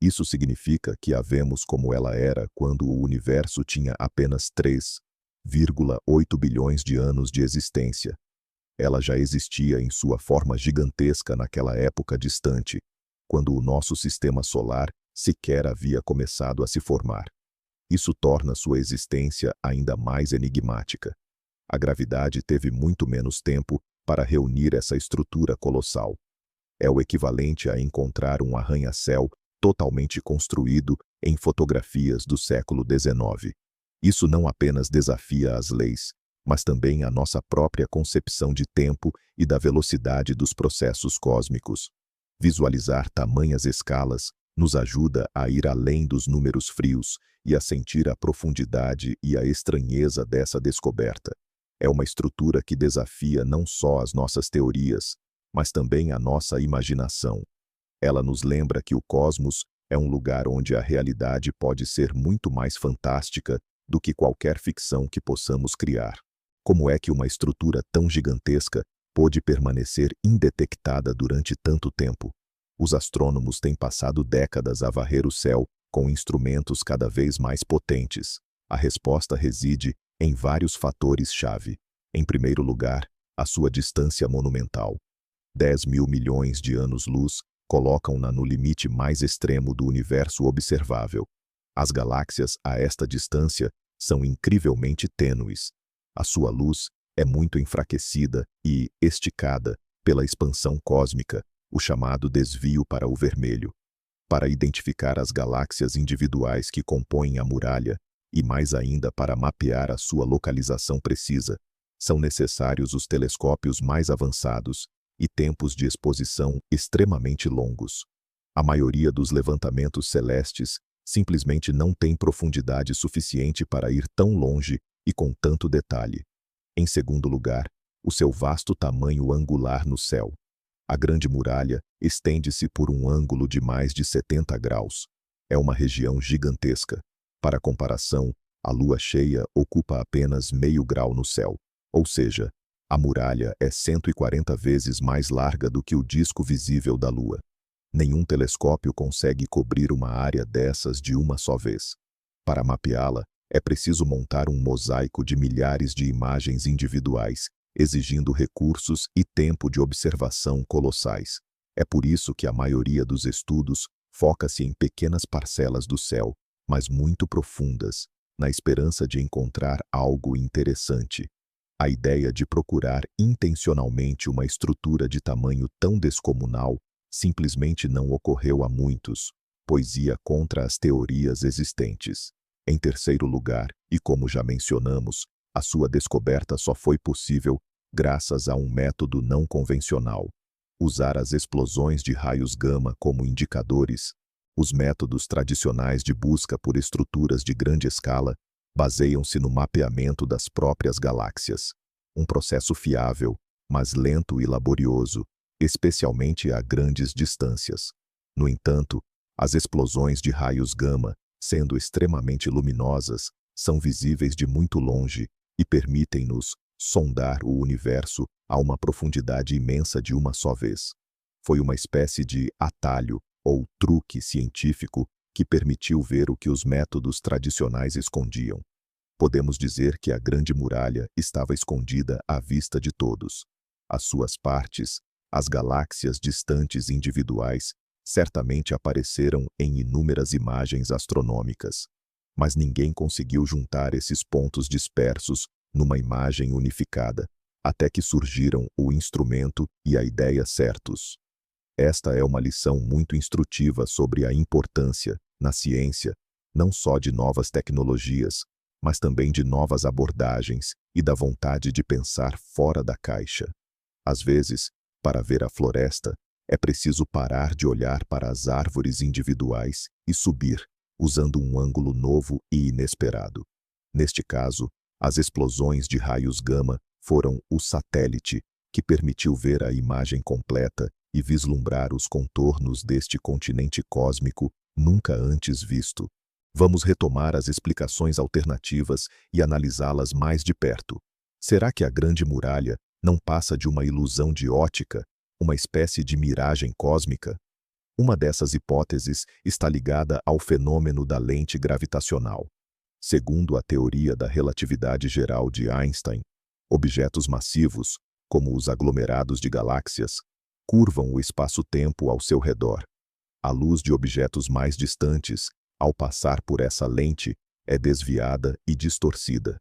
Isso significa que a vemos como ela era quando o universo tinha apenas 3,8 bilhões de anos de existência. Ela já existia em sua forma gigantesca naquela época distante, quando o nosso sistema solar sequer havia começado a se formar. Isso torna sua existência ainda mais enigmática. A gravidade teve muito menos tempo para reunir essa estrutura colossal. É o equivalente a encontrar um arranha-céu totalmente construído em fotografias do século XIX. Isso não apenas desafia as leis, mas também a nossa própria concepção de tempo e da velocidade dos processos cósmicos. Visualizar tamanhas escalas nos ajuda a ir além dos números frios e a sentir a profundidade e a estranheza dessa descoberta. É uma estrutura que desafia não só as nossas teorias, mas também a nossa imaginação. Ela nos lembra que o cosmos é um lugar onde a realidade pode ser muito mais fantástica do que qualquer ficção que possamos criar. Como é que uma estrutura tão gigantesca pôde permanecer indetectada durante tanto tempo? Os astrônomos têm passado décadas a varrer o céu com instrumentos cada vez mais potentes. A resposta reside em vários fatores-chave. Em primeiro lugar, a sua distância monumental. 10 mil milhões de anos-luz colocam-na no limite mais extremo do universo observável. As galáxias a esta distância são incrivelmente tênues. A sua luz é muito enfraquecida e esticada pela expansão cósmica, o chamado desvio para o vermelho. Para identificar as galáxias individuais que compõem a muralha, e mais ainda para mapear a sua localização precisa, são necessários os telescópios mais avançados e tempos de exposição extremamente longos. A maioria dos levantamentos celestes simplesmente não tem profundidade suficiente para ir tão longe e com tanto detalhe. Em segundo lugar, o seu vasto tamanho angular no céu. A Grande Muralha estende-se por um ângulo de mais de 70 graus. É uma região gigantesca. Para comparação, a lua cheia ocupa apenas meio grau no céu, ou seja, a muralha é 140 vezes mais larga do que o disco visível da lua. Nenhum telescópio consegue cobrir uma área dessas de uma só vez. Para mapeá-la, é preciso montar um mosaico de milhares de imagens individuais, exigindo recursos e tempo de observação colossais. É por isso que a maioria dos estudos foca-se em pequenas parcelas do céu, mas muito profundas, na esperança de encontrar algo interessante. A ideia de procurar intencionalmente uma estrutura de tamanho tão descomunal simplesmente não ocorreu a muitos, pois ia contra as teorias existentes. Em terceiro lugar, e como já mencionamos, a sua descoberta só foi possível graças a um método não convencional. Usar as explosões de raios gama como indicadores. Os métodos tradicionais de busca por estruturas de grande escala baseiam-se no mapeamento das próprias galáxias. Um processo fiável, mas lento e laborioso, especialmente a grandes distâncias. No entanto, as explosões de raios gama, sendo extremamente luminosas, são visíveis de muito longe e permitem-nos sondar o universo a uma profundidade imensa de uma só vez. Foi uma espécie de atalho ou truque científico que permitiu ver o que os métodos tradicionais escondiam. Podemos dizer que a Grande Muralha estava escondida à vista de todos. As suas partes, as galáxias distantes individuais, certamente apareceram em inúmeras imagens astronômicas. Mas ninguém conseguiu juntar esses pontos dispersos numa imagem unificada, até que surgiram o instrumento e a ideia certos. Esta é uma lição muito instrutiva sobre a importância, na ciência, não só de novas tecnologias, mas também de novas abordagens e da vontade de pensar fora da caixa. Às vezes, para ver a floresta, é preciso parar de olhar para as árvores individuais e subir, usando um ângulo novo e inesperado. Neste caso, as explosões de raios gama foram o satélite que permitiu ver a imagem completa e vislumbrar os contornos deste continente cósmico nunca antes visto. Vamos retomar as explicações alternativas e analisá-las mais de perto. Será que a Grande Muralha não passa de uma ilusão de ótica, uma espécie de miragem cósmica? Uma dessas hipóteses está ligada ao fenômeno da lente gravitacional. Segundo a teoria da relatividade geral de Einstein, objetos massivos, como os aglomerados de galáxias, curvam o espaço-tempo ao seu redor. A luz de objetos mais distantes, ao passar por essa lente, é desviada e distorcida.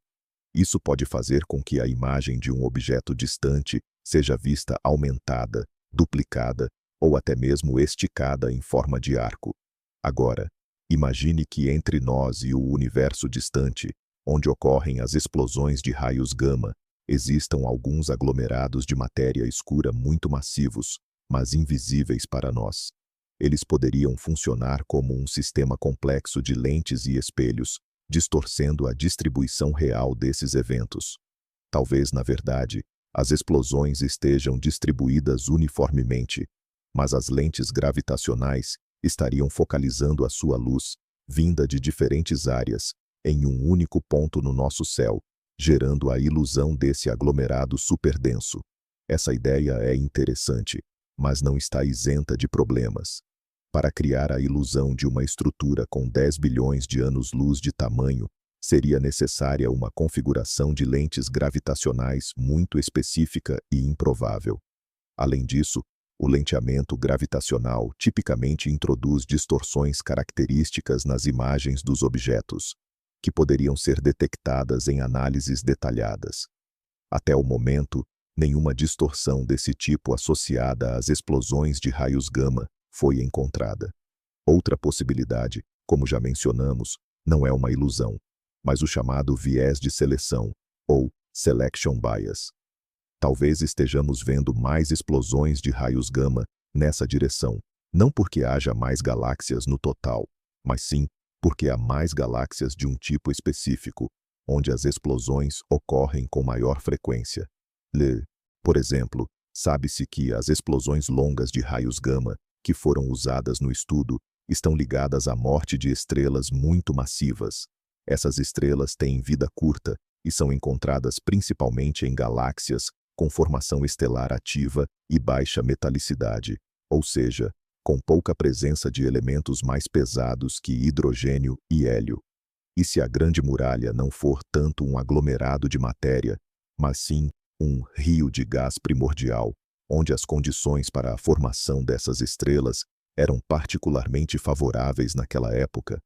Isso pode fazer com que a imagem de um objeto distante seja vista aumentada, duplicada ou até mesmo esticada em forma de arco. Agora, imagine que entre nós e o universo distante, onde ocorrem as explosões de raios gama, existam alguns aglomerados de matéria escura muito massivos, mas invisíveis para nós. Eles poderiam funcionar como um sistema complexo de lentes e espelhos, distorcendo a distribuição real desses eventos. Talvez, na verdade, as explosões estejam distribuídas uniformemente, mas as lentes gravitacionais estariam focalizando a sua luz, vinda de diferentes áreas, em um único ponto no nosso céu, gerando a ilusão desse aglomerado superdenso. Essa ideia é interessante, mas não está isenta de problemas. Para criar a ilusão de uma estrutura com 10 bilhões de anos-luz de tamanho, seria necessária uma configuração de lentes gravitacionais muito específica e improvável. Além disso, o lenteamento gravitacional tipicamente introduz distorções características nas imagens dos objetos, que poderiam ser detectadas em análises detalhadas. Até o momento, nenhuma distorção desse tipo associada às explosões de raios gama foi encontrada. Outra possibilidade, como já mencionamos, não é uma ilusão, mas o chamado viés de seleção, ou selection bias. Talvez estejamos vendo mais explosões de raios gama nessa direção, não porque haja mais galáxias no total, mas sim porque há mais galáxias de um tipo específico, onde as explosões ocorrem com maior frequência. Por exemplo, sabe-se que as explosões longas de raios gama que foram usadas no estudo estão ligadas à morte de estrelas muito massivas. Essas estrelas têm vida curta e são encontradas principalmente em galáxias com formação estelar ativa e baixa metalicidade, ou seja, com pouca presença de elementos mais pesados que hidrogênio e hélio. E se a Grande Muralha não for tanto um aglomerado de matéria, mas sim um rio de gás primordial, onde as condições para a formação dessas estrelas eram particularmente favoráveis naquela época?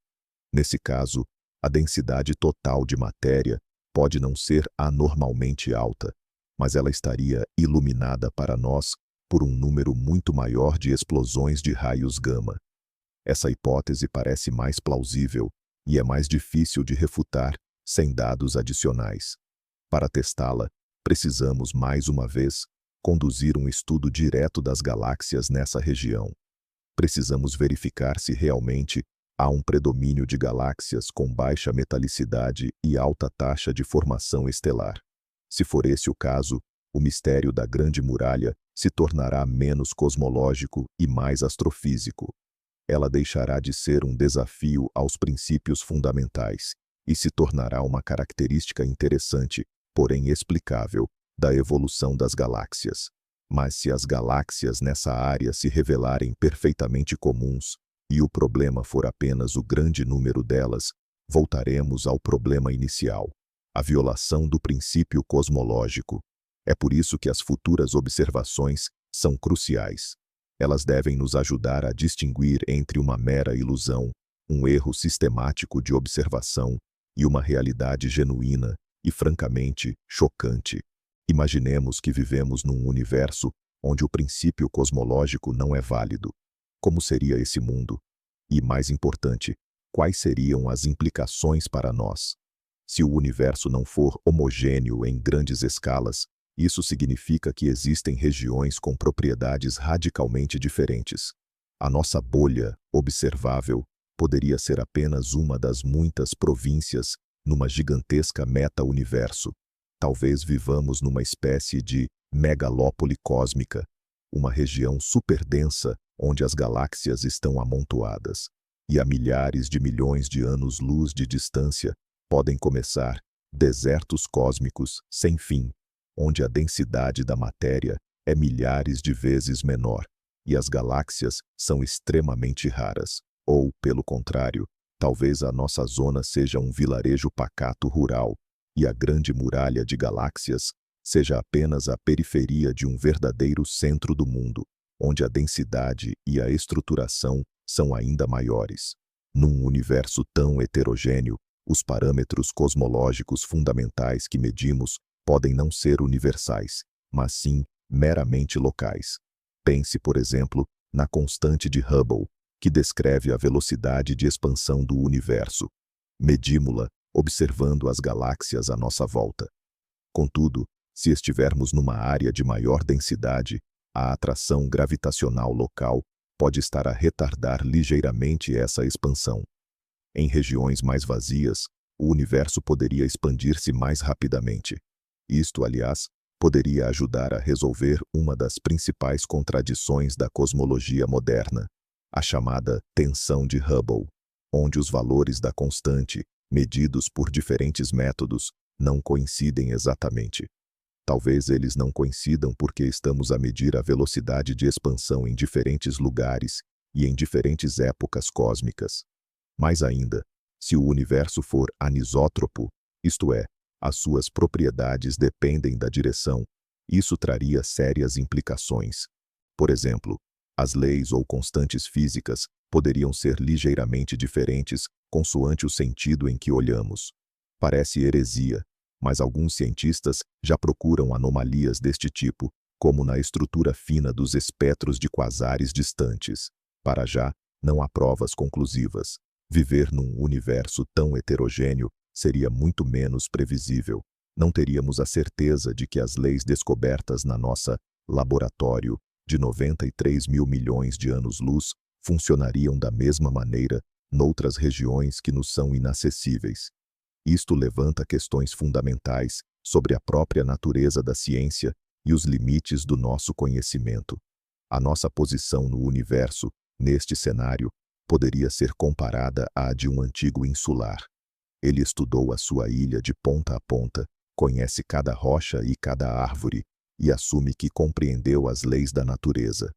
Nesse caso, a densidade total de matéria pode não ser anormalmente alta, mas ela estaria iluminada para nós por um número muito maior de explosões de raios gama. Essa hipótese parece mais plausível e é mais difícil de refutar sem dados adicionais. Para testá-la, precisamos, mais uma vez, conduzir um estudo direto das galáxias nessa região. Precisamos verificar se realmente há um predomínio de galáxias com baixa metalicidade e alta taxa de formação estelar. Se for esse o caso, o mistério da Grande Muralha se tornará menos cosmológico e mais astrofísico. Ela deixará de ser um desafio aos princípios fundamentais e se tornará uma característica interessante, porém explicável, da evolução das galáxias. Mas se as galáxias nessa área se revelarem perfeitamente comuns, e o problema for apenas o grande número delas, voltaremos ao problema inicial, a violação do princípio cosmológico. É por isso que as futuras observações são cruciais. Elas devem nos ajudar a distinguir entre uma mera ilusão, um erro sistemático de observação, e uma realidade genuína e, francamente, chocante. Imaginemos que vivemos num universo onde o princípio cosmológico não é válido. Como seria esse mundo? E, mais importante, quais seriam as implicações para nós? Se o universo não for homogêneo em grandes escalas, isso significa que existem regiões com propriedades radicalmente diferentes. A nossa bolha observável poderia ser apenas uma das muitas províncias numa gigantesca meta-universo. Talvez vivamos numa espécie de megalópole cósmica, uma região superdensa onde as galáxias estão amontoadas, e a milhares de milhões de anos-luz de distância podem começar desertos cósmicos sem fim, onde a densidade da matéria é milhares de vezes menor, e as galáxias são extremamente raras. Ou, pelo contrário, talvez a nossa zona seja um vilarejo pacato rural, e a Grande Muralha de galáxias seja apenas a periferia de um verdadeiro centro do mundo, onde a densidade e a estruturação são ainda maiores. Num universo tão heterogêneo, os parâmetros cosmológicos fundamentais que medimos podem não ser universais, mas sim meramente locais. Pense, por exemplo, na constante de Hubble, que descreve a velocidade de expansão do universo. Medimo-la observando as galáxias à nossa volta. Contudo, se estivermos numa área de maior densidade, a atração gravitacional local pode estar a retardar ligeiramente essa expansão. Em regiões mais vazias, o universo poderia expandir-se mais rapidamente. Isto, aliás, poderia ajudar a resolver uma das principais contradições da cosmologia moderna, a chamada tensão de Hubble, onde os valores da constante, medidos por diferentes métodos, não coincidem exatamente. Talvez eles não coincidam porque estamos a medir a velocidade de expansão em diferentes lugares e em diferentes épocas cósmicas. Mais ainda, se o universo for anisótropo, isto é, as suas propriedades dependem da direção, isso traria sérias implicações. Por exemplo, as leis ou constantes físicas poderiam ser ligeiramente diferentes consoante o sentido em que olhamos. Parece heresia, mas alguns cientistas já procuram anomalias deste tipo, como na estrutura fina dos espectros de quasares distantes. Para já, não há provas conclusivas. Viver num universo tão heterogêneo seria muito menos previsível. Não teríamos a certeza de que as leis descobertas na nossa laboratório de 93 mil milhões de anos-luz funcionariam da mesma maneira noutras regiões que nos são inacessíveis. Isto levanta questões fundamentais sobre a própria natureza da ciência e os limites do nosso conhecimento. A nossa posição no universo, neste cenário, poderia ser comparada à de um antigo insular. Ele estudou a sua ilha de ponta a ponta, conhece cada rocha e cada árvore, e assume que compreendeu as leis da natureza.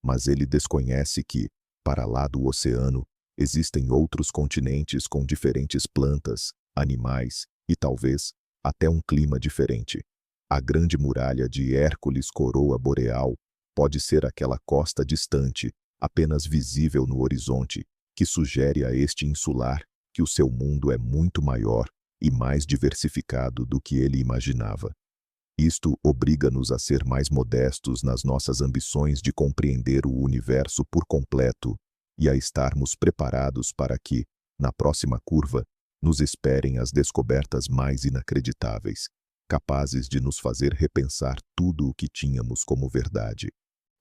Mas ele desconhece que, para lá do oceano, existem outros continentes com diferentes plantas, animais e, talvez, até um clima diferente. A grande muralha de Hércules Coroa Boreal pode ser aquela costa distante, apenas visível no horizonte, que sugere a este insular que o seu mundo é muito maior e mais diversificado do que ele imaginava. Isto obriga-nos a ser mais modestos nas nossas ambições de compreender o universo por completo e a estarmos preparados para que, na próxima curva, nos esperem as descobertas mais inacreditáveis, capazes de nos fazer repensar tudo o que tínhamos como verdade.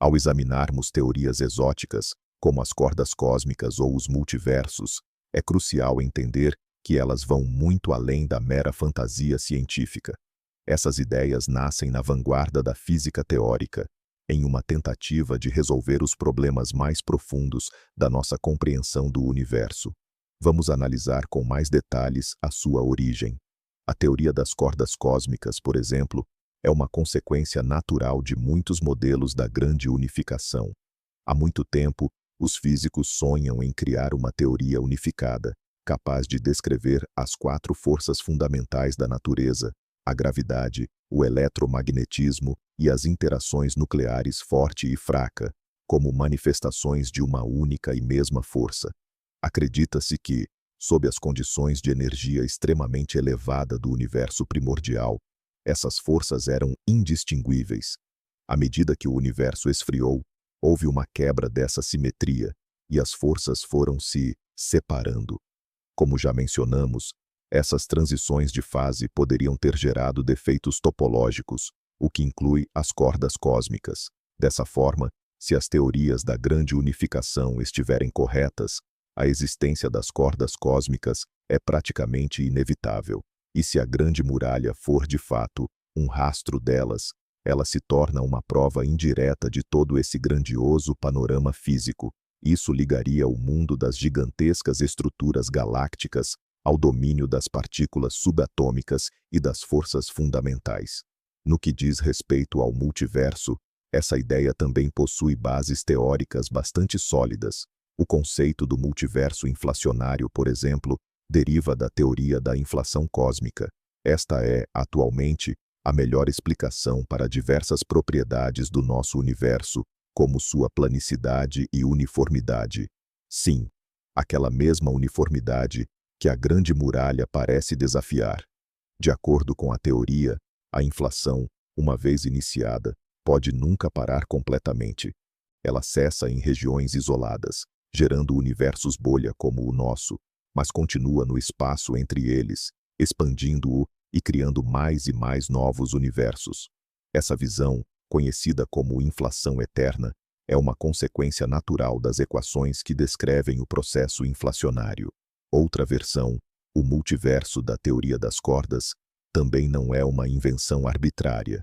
Ao examinarmos teorias exóticas, como as cordas cósmicas ou os multiversos, é crucial entender que elas vão muito além da mera fantasia científica. Essas ideias nascem na vanguarda da física teórica, em uma tentativa de resolver os problemas mais profundos da nossa compreensão do universo. Vamos analisar com mais detalhes a sua origem. A teoria das cordas cósmicas, por exemplo, é uma consequência natural de muitos modelos da grande unificação. Há muito tempo, os físicos sonham em criar uma teoria unificada, capaz de descrever as 4 forças fundamentais da natureza: a gravidade, o eletromagnetismo e as interações nucleares forte e fraca, como manifestações de uma única e mesma força. Acredita-se que, sob as condições de energia extremamente elevada do universo primordial, essas forças eram indistinguíveis. À medida que o universo esfriou, houve uma quebra dessa simetria, e as forças foram se separando. Como já mencionamos, essas transições de fase poderiam ter gerado defeitos topológicos, o que inclui as cordas cósmicas. Dessa forma, se as teorias da grande unificação estiverem corretas, a existência das cordas cósmicas é praticamente inevitável, e se a grande muralha for de fato um rastro delas, ela se torna uma prova indireta de todo esse grandioso panorama físico. Isso ligaria o mundo das gigantescas estruturas galácticas ao domínio das partículas subatômicas e das forças fundamentais. No que diz respeito ao multiverso, essa ideia também possui bases teóricas bastante sólidas. O conceito do multiverso inflacionário, por exemplo, deriva da teoria da inflação cósmica. Esta é, atualmente, a melhor explicação para diversas propriedades do nosso universo, como sua planicidade e uniformidade. Sim, aquela mesma uniformidade que a Grande Muralha parece desafiar. De acordo com a teoria, a inflação, uma vez iniciada, pode nunca parar completamente. Ela cessa em regiões isoladas, gerando universos bolha como o nosso, mas continua no espaço entre eles, expandindo-o e criando mais e mais novos universos. Essa visão, conhecida como inflação eterna, é uma consequência natural das equações que descrevem o processo inflacionário. Outra versão, o multiverso da teoria das cordas, também não é uma invenção arbitrária.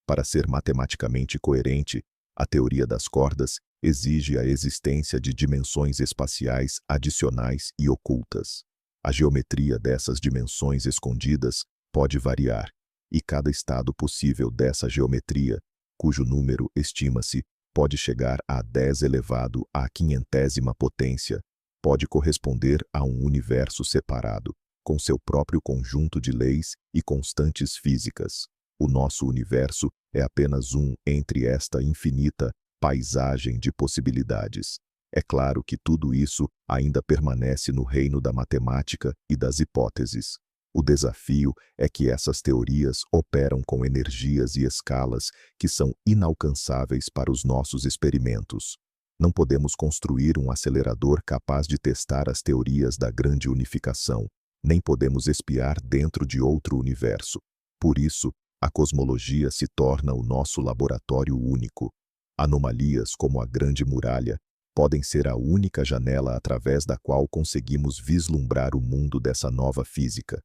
Para ser matematicamente coerente, a teoria das cordas exige a existência de dimensões espaciais adicionais e ocultas. A geometria dessas dimensões escondidas pode variar, e cada estado possível dessa geometria, cujo número estima-se pode chegar a 10 elevado à 500ª potência, pode corresponder a um universo separado, com seu próprio conjunto de leis e constantes físicas. O nosso universo é apenas um entre esta infinita paisagem de possibilidades. É claro que tudo isso ainda permanece no reino da matemática e das hipóteses. O desafio é que essas teorias operam com energias e escalas que são inalcançáveis para os nossos experimentos. Não podemos construir um acelerador capaz de testar as teorias da grande unificação, nem podemos espiar dentro de outro universo. Por isso, a cosmologia se torna o nosso laboratório único. Anomalias como a Grande Muralha podem ser a única janela através da qual conseguimos vislumbrar o mundo dessa nova física.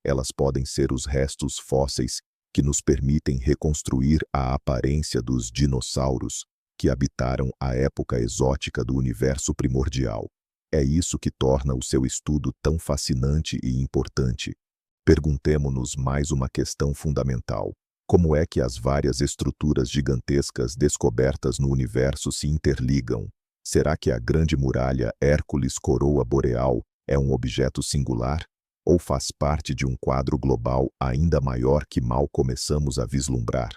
Elas podem ser os restos fósseis que nos permitem reconstruir a aparência dos dinossauros que habitaram a época exótica do universo primordial. É isso que torna o seu estudo tão fascinante e importante. Perguntemo-nos mais uma questão fundamental. Como é que as várias estruturas gigantescas descobertas no universo se interligam? Será que a Grande Muralha Hércules Coroa Boreal é um objeto singular? Ou faz parte de um quadro global ainda maior que mal começamos a vislumbrar?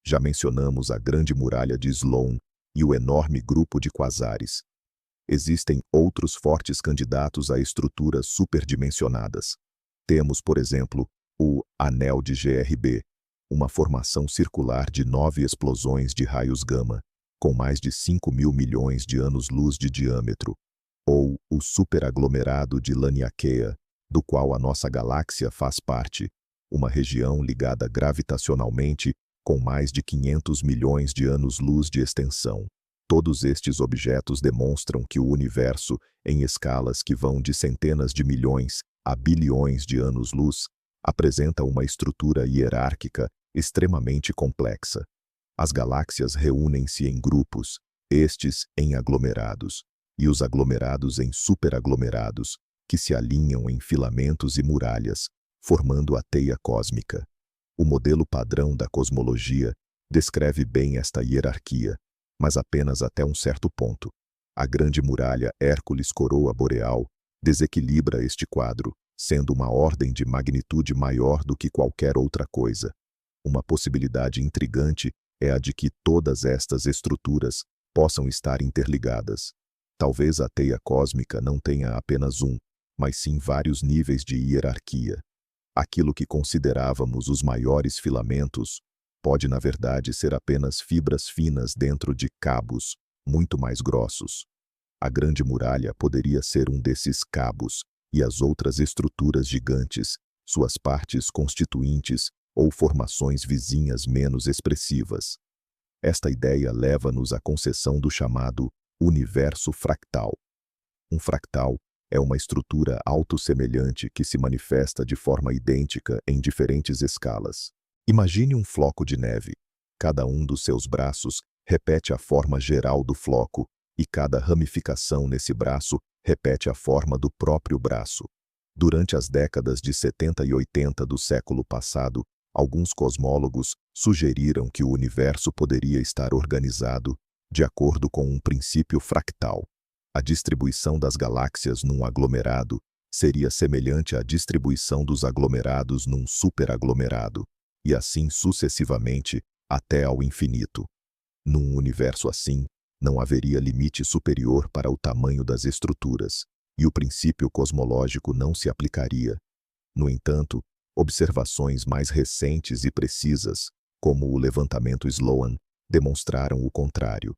Já mencionamos a Grande Muralha de Sloan e o enorme grupo de quasares. Existem outros fortes candidatos a estruturas superdimensionadas. Temos, por exemplo, o Anel de GRB, uma formação circular de 9 explosões de raios gama, com mais de 5.000 milhões de anos-luz de diâmetro, ou o superaglomerado de Laniakea, do qual a nossa galáxia faz parte, uma região ligada gravitacionalmente com mais de 500 milhões de anos-luz de extensão. Todos estes objetos demonstram que o universo, em escalas que vão de centenas de milhões a bilhões de anos-luz, apresenta uma estrutura hierárquica extremamente complexa. As galáxias reúnem-se em grupos, estes em aglomerados, e os aglomerados em superaglomerados, que se alinham em filamentos e muralhas, formando a teia cósmica. O modelo padrão da cosmologia descreve bem esta hierarquia, mas apenas até um certo ponto. A Grande Muralha Hércules Coroa Boreal desequilibra este quadro, sendo uma ordem de magnitude maior do que qualquer outra coisa. Uma possibilidade intrigante é a de que todas estas estruturas possam estar interligadas. Talvez a teia cósmica não tenha apenas um, mas sim vários níveis de hierarquia. Aquilo que considerávamos os maiores filamentos pode, na verdade, ser apenas fibras finas dentro de cabos muito mais grossos. A Grande Muralha poderia ser um desses cabos, e as outras estruturas gigantes, suas partes constituintes ou formações vizinhas menos expressivas. Esta ideia leva-nos à conceção do chamado universo fractal. Um fractal é uma estrutura autossemelhante que se manifesta de forma idêntica em diferentes escalas. Imagine um floco de neve. Cada um dos seus braços repete a forma geral do floco, e cada ramificação nesse braço repete a forma do próprio braço. Durante as décadas de 70 e 80 do século passado, alguns cosmólogos sugeriram que o universo poderia estar organizado de acordo com um princípio fractal. A distribuição das galáxias num aglomerado seria semelhante à distribuição dos aglomerados num superaglomerado, e assim sucessivamente até ao infinito. Num universo assim, Não haveria limite superior para o tamanho das estruturas, e o princípio cosmológico não se aplicaria. No entanto, observações mais recentes e precisas, como o levantamento Sloan, demonstraram o contrário.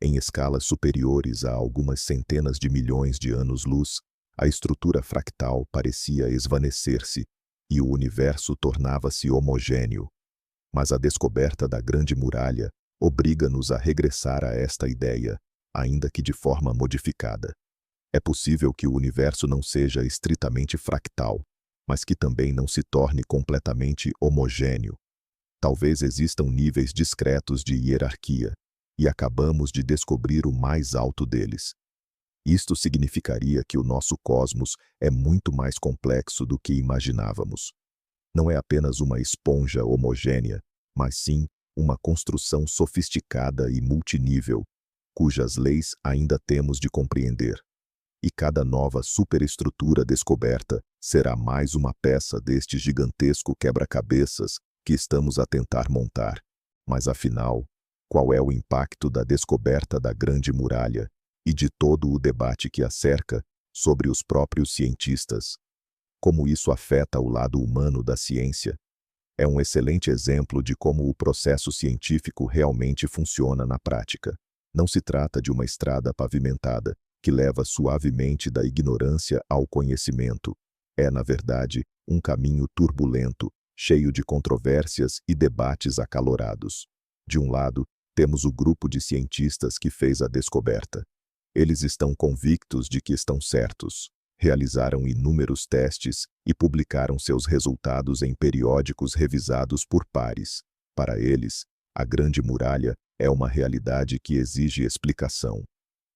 Em escalas superiores a algumas centenas de milhões de anos-luz, a estrutura fractal parecia esvanecer-se e o universo tornava-se homogêneo. Mas a descoberta da Grande Muralha obriga-nos a regressar a esta ideia, ainda que de forma modificada. É possível que o universo não seja estritamente fractal, mas que também não se torne completamente homogêneo. Talvez existam níveis discretos de hierarquia, e acabamos de descobrir o mais alto deles. Isto significaria que o nosso cosmos é muito mais complexo do que imaginávamos. Não é apenas uma esponja homogênea, mas sim uma construção sofisticada e multinível, cujas leis ainda temos de compreender. E cada nova superestrutura descoberta será mais uma peça deste gigantesco quebra-cabeças que estamos a tentar montar. Mas afinal, qual é o impacto da descoberta da Grande Muralha e de todo o debate que a cerca sobre os próprios cientistas? Como isso afeta o lado humano da ciência? É um excelente exemplo de como o processo científico realmente funciona na prática. Não se trata de uma estrada pavimentada que leva suavemente da ignorância ao conhecimento. É, na verdade, um caminho turbulento, cheio de controvérsias e debates acalorados. De um lado, temos o grupo de cientistas que fez a descoberta. Eles estão convictos de que estão certos. Realizaram inúmeros testes e publicaram seus resultados em periódicos revisados por pares. Para eles, a Grande Muralha é uma realidade que exige explicação.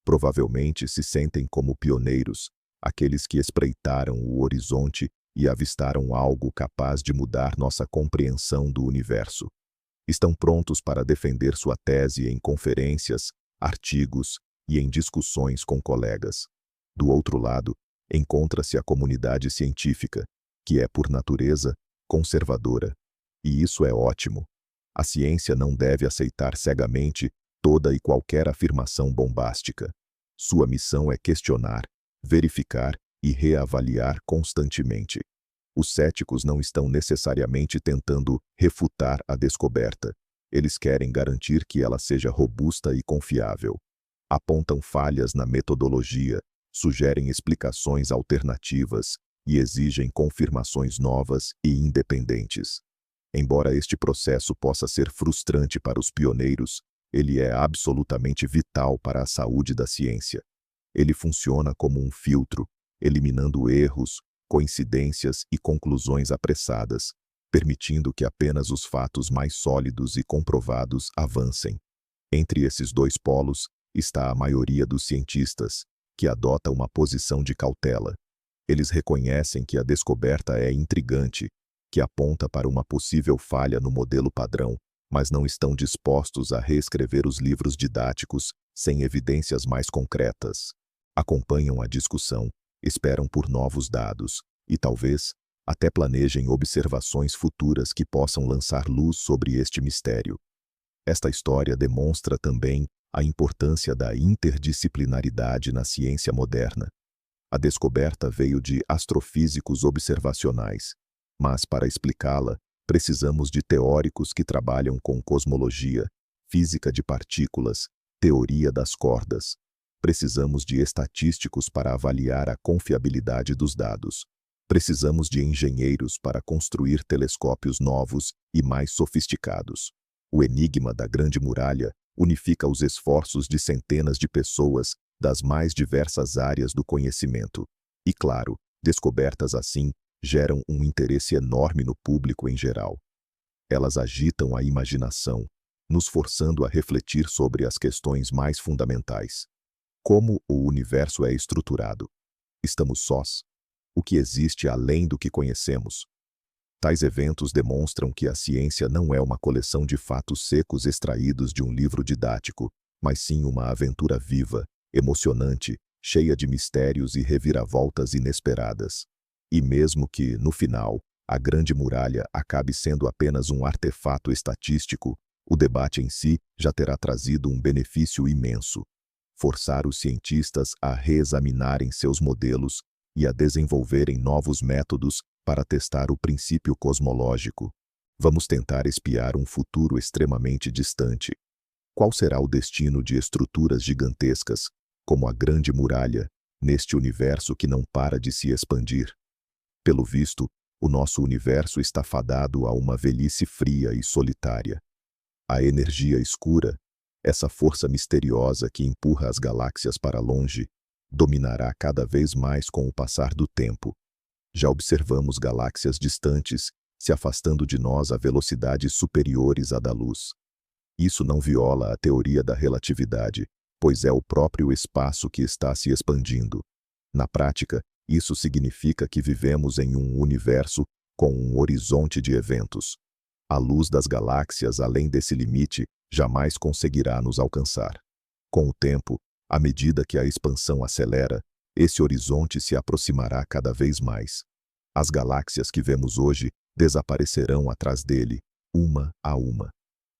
Provavelmente se sentem como pioneiros, aqueles que espreitaram o horizonte e avistaram algo capaz de mudar nossa compreensão do universo. Estão prontos para defender sua tese em conferências, artigos e em discussões com colegas. Do outro lado, encontra-se a comunidade científica, que é, por natureza, conservadora. E isso é ótimo. A ciência não deve aceitar cegamente toda e qualquer afirmação bombástica. Sua missão é questionar, verificar e reavaliar constantemente. Os céticos não estão necessariamente tentando refutar a descoberta. Eles querem garantir que ela seja robusta e confiável. Apontam falhas na metodologia, sugerem explicações alternativas e exigem confirmações novas e independentes. Embora este processo possa ser frustrante para os pioneiros, ele é absolutamente vital para a saúde da ciência. Ele funciona como um filtro, eliminando erros, coincidências e conclusões apressadas, permitindo que apenas os fatos mais sólidos e comprovados avancem. Entre esses dois polos está a maioria dos cientistas, que adota uma posição de cautela. Eles reconhecem que a descoberta é intrigante, que aponta para uma possível falha no modelo padrão, mas não estão dispostos a reescrever os livros didáticos sem evidências mais concretas. Acompanham a discussão, esperam por novos dados e, talvez, até planejem observações futuras que possam lançar luz sobre este mistério. Esta história demonstra também a importância da interdisciplinaridade na ciência moderna. A descoberta veio de astrofísicos observacionais, mas para explicá-la, precisamos de teóricos que trabalham com cosmologia, física de partículas, teoria das cordas. Precisamos de estatísticos para avaliar a confiabilidade dos dados. Precisamos de engenheiros para construir telescópios novos e mais sofisticados. O enigma da Grande Muralha unifica os esforços de centenas de pessoas das mais diversas áreas do conhecimento. E, claro, descobertas assim geram um interesse enorme no público em geral. Elas agitam a imaginação, nos forçando a refletir sobre as questões mais fundamentais. Como o universo é estruturado? Estamos sós? O que existe além do que conhecemos? Tais eventos demonstram que a ciência não é uma coleção de fatos secos extraídos de um livro didático, mas sim uma aventura viva, emocionante, cheia de mistérios e reviravoltas inesperadas. E mesmo que, no final, a Grande Muralha acabe sendo apenas um artefato estatístico, O debate em si já terá trazido um benefício imenso: forçar os cientistas a reexaminarem seus modelos e a desenvolverem novos métodos para testar o princípio cosmológico. Vamos tentar espiar um futuro extremamente distante. Qual será o destino de estruturas gigantescas, como a Grande Muralha, neste universo que não para de se expandir? Pelo visto, o nosso universo está fadado a uma velhice fria e solitária. A energia escura, essa força misteriosa que empurra as galáxias para longe, dominará cada vez mais com o passar do tempo. Já observamos galáxias distantes se afastando de nós a velocidades superiores à da luz. Isso não viola a teoria da relatividade, pois é o próprio espaço que está se expandindo. Na prática, isso significa que vivemos em um universo com um horizonte de eventos. A luz das galáxias além desse limite jamais conseguirá nos alcançar. Com o tempo, à medida que a expansão acelera, esse horizonte se aproximará cada vez mais. As galáxias que vemos hoje desaparecerão atrás dele, uma a uma.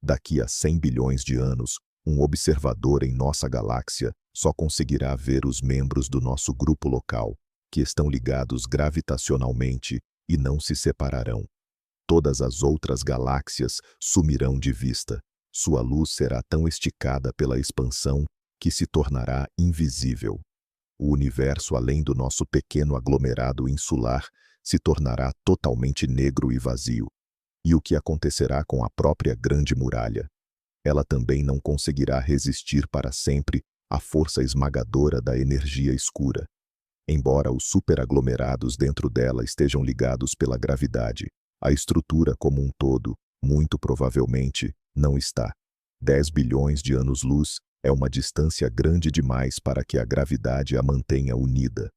Daqui a 100 bilhões de anos, um observador em nossa galáxia só conseguirá ver os membros do nosso grupo local, que estão ligados gravitacionalmente e não se separarão. Todas as outras galáxias sumirão de vista. Sua luz será tão esticada pela expansão que se tornará invisível. O universo além do nosso pequeno aglomerado insular se tornará totalmente negro e vazio. E o que acontecerá com a própria Grande Muralha? Ela também não conseguirá resistir para sempre à força esmagadora da energia escura. Embora os superaglomerados dentro dela estejam ligados pela gravidade, a estrutura como um todo, muito provavelmente, não está. 10 bilhões de anos-luz é uma distância grande demais para que a gravidade a mantenha unida.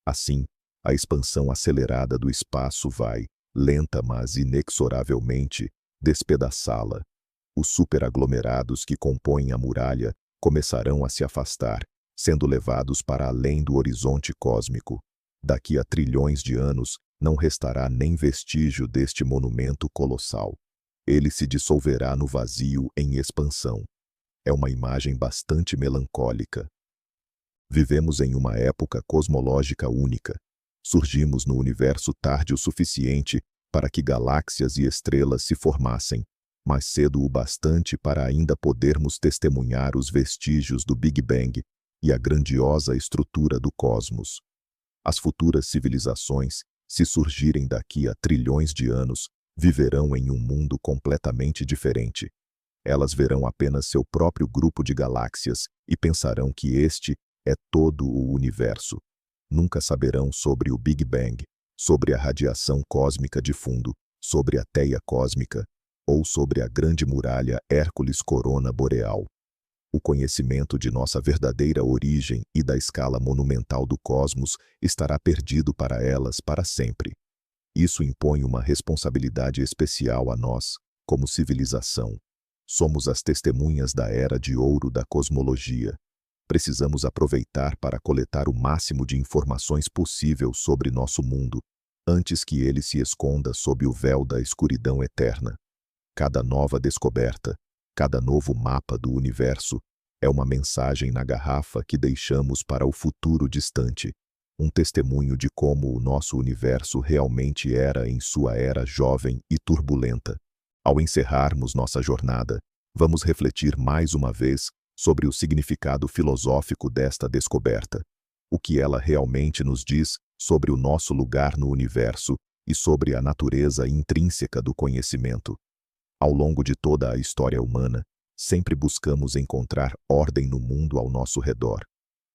Assim, a expansão acelerada do espaço vai, lenta mas inexoravelmente, despedaçá-la. Os superaglomerados que compõem a muralha começarão a se afastar, sendo levados para além do horizonte cósmico. Daqui a trilhões de anos, não restará nem vestígio deste monumento colossal. Ele se dissolverá no vazio em expansão. É uma imagem bastante melancólica. Vivemos em uma época cosmológica única. Surgimos no universo tarde o suficiente para que galáxias e estrelas se formassem, mas cedo o bastante para ainda podermos testemunhar os vestígios do Big Bang e a grandiosa estrutura do cosmos. As futuras civilizações, se surgirem daqui a trilhões de anos, viverão em um mundo completamente diferente. Elas verão apenas seu próprio grupo de galáxias e pensarão que este é todo o universo. Nunca saberão sobre o Big Bang, sobre a radiação cósmica de fundo, sobre a teia cósmica ou sobre a Grande Muralha Hércules Corona Boreal. O conhecimento de nossa verdadeira origem e da escala monumental do cosmos estará perdido para elas para sempre. Isso impõe uma responsabilidade especial a nós, como civilização. Somos as testemunhas da era de ouro da cosmologia. Precisamos aproveitar para coletar o máximo de informações possível sobre nosso mundo, antes que ele se esconda sob o véu da escuridão eterna. Cada nova descoberta, cada novo mapa do universo, é uma mensagem na garrafa que deixamos para o futuro distante, um testemunho de como o nosso universo realmente era em sua era jovem e turbulenta. Ao encerrarmos nossa jornada, vamos refletir mais uma vez sobre o significado filosófico desta descoberta, o que ela realmente nos diz sobre o nosso lugar no universo e sobre a natureza intrínseca do conhecimento. Ao longo de toda a história humana, sempre buscamos encontrar ordem no mundo ao nosso redor.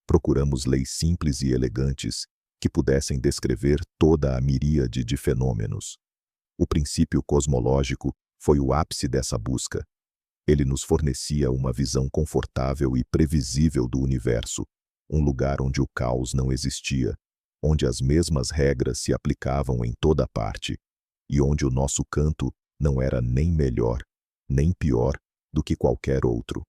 Procuramos leis simples e elegantes que pudessem descrever toda a miríade de fenômenos. O princípio cosmológico foi o ápice dessa busca. Ele nos fornecia uma visão confortável e previsível do universo, um lugar onde o caos não existia, onde as mesmas regras se aplicavam em toda parte, e onde o nosso canto não era nem melhor, nem pior do que qualquer outro.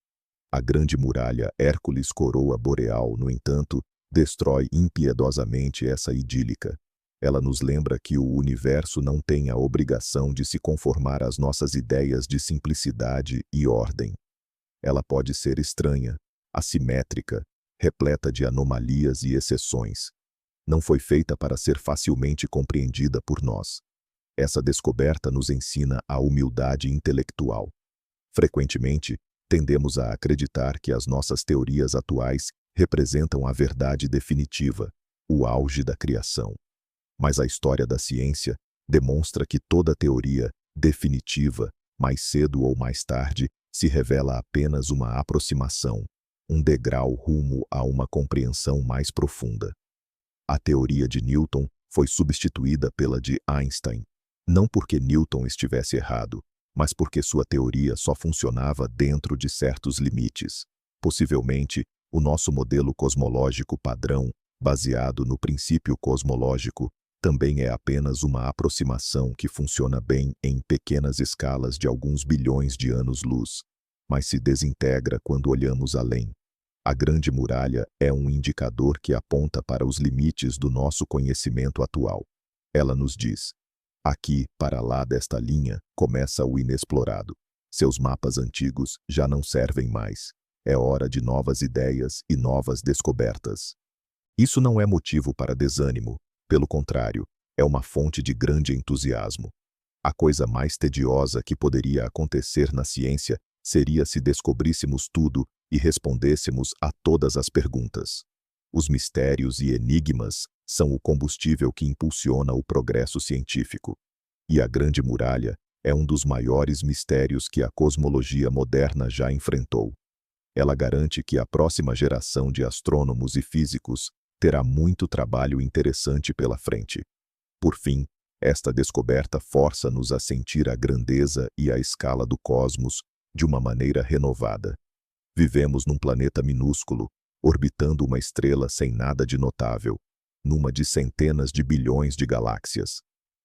A Grande Muralha Hércules Coroa Boreal, no entanto, destrói impiedosamente essa idílica. Ela nos lembra que o universo não tem a obrigação de se conformar às nossas ideias de simplicidade e ordem. Ela pode ser estranha, assimétrica, repleta de anomalias e exceções. Não foi feita para ser facilmente compreendida por nós. Essa descoberta nos ensina a humildade intelectual. Frequentemente, tendemos a acreditar que as nossas teorias atuais representam a verdade definitiva, o auge da criação. Mas a história da ciência demonstra que toda teoria definitiva, mais cedo ou mais tarde, se revela apenas uma aproximação, um degrau rumo a uma compreensão mais profunda. A teoria de Newton foi substituída pela de Einstein, não porque Newton estivesse errado, mas porque sua teoria só funcionava dentro de certos limites. Possivelmente, o nosso modelo cosmológico padrão, baseado no princípio cosmológico, também é apenas uma aproximação que funciona bem em pequenas escalas de alguns bilhões de anos-luz, mas se desintegra quando olhamos além. A Grande Muralha é um indicador que aponta para os limites do nosso conhecimento atual. Ela nos diz: aqui, para lá desta linha, começa o inexplorado. Seus mapas antigos já não servem mais. É hora de novas ideias e novas descobertas. Isso não é motivo para desânimo. Pelo contrário, é uma fonte de grande entusiasmo. A coisa mais tediosa que poderia acontecer na ciência seria se descobríssemos tudo e respondêssemos a todas as perguntas. Os mistérios e enigmas são o combustível que impulsiona o progresso científico. E a Grande Muralha é um dos maiores mistérios que a cosmologia moderna já enfrentou. Ela garante que a próxima geração de astrônomos e físicos terá muito trabalho interessante pela frente. Por fim, esta descoberta força-nos a sentir a grandeza e a escala do cosmos de uma maneira renovada. Vivemos num planeta minúsculo, orbitando uma estrela sem nada de notável, numa de centenas de bilhões de galáxias.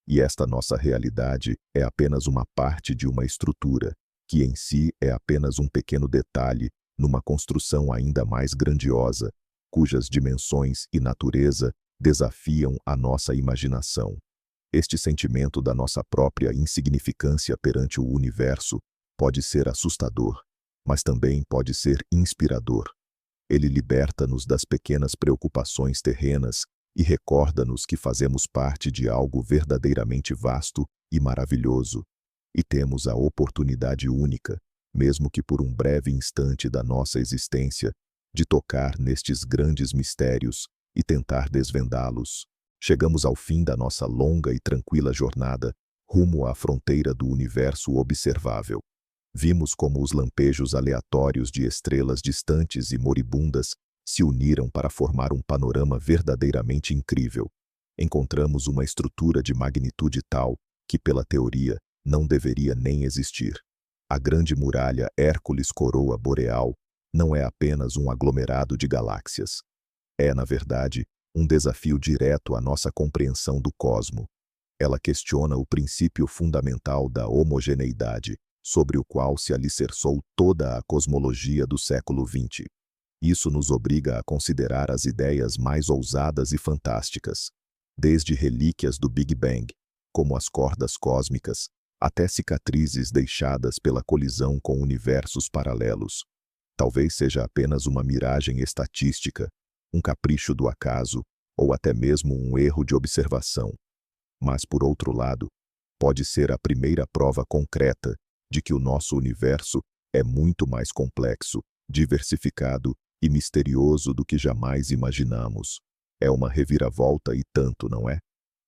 E esta nossa realidade é apenas uma parte de uma estrutura, que em si é apenas um pequeno detalhe numa construção ainda mais grandiosa, cujas dimensões e natureza desafiam a nossa imaginação. Este sentimento da nossa própria insignificância perante o universo pode ser assustador, mas também pode ser inspirador. Ele liberta-nos das pequenas preocupações terrenas e recorda-nos que fazemos parte de algo verdadeiramente vasto e maravilhoso, e temos a oportunidade única, mesmo que por um breve instante da nossa existência, de tocar nestes grandes mistérios e tentar desvendá-los. Chegamos ao fim da nossa longa e tranquila jornada, rumo à fronteira do universo observável. Vimos como os lampejos aleatórios de estrelas distantes e moribundas se uniram para formar um panorama verdadeiramente incrível. Encontramos uma estrutura de magnitude tal que, pela teoria, não deveria nem existir. A Grande Muralha Hércules Coroa Boreal não é apenas um aglomerado de galáxias. É, na verdade, um desafio direto à nossa compreensão do cosmo. Ela questiona o princípio fundamental da homogeneidade, sobre o qual se alicerçou toda a cosmologia do século XX. Isso nos obriga a considerar as ideias mais ousadas e fantásticas, desde relíquias do Big Bang, como as cordas cósmicas, até cicatrizes deixadas pela colisão com universos paralelos. Talvez seja apenas uma miragem estatística, um capricho do acaso, ou até mesmo um erro de observação. Mas, por outro lado, pode ser a primeira prova concreta de que o nosso universo é muito mais complexo, diversificado e misterioso do que jamais imaginamos. É uma reviravolta e tanto, não é?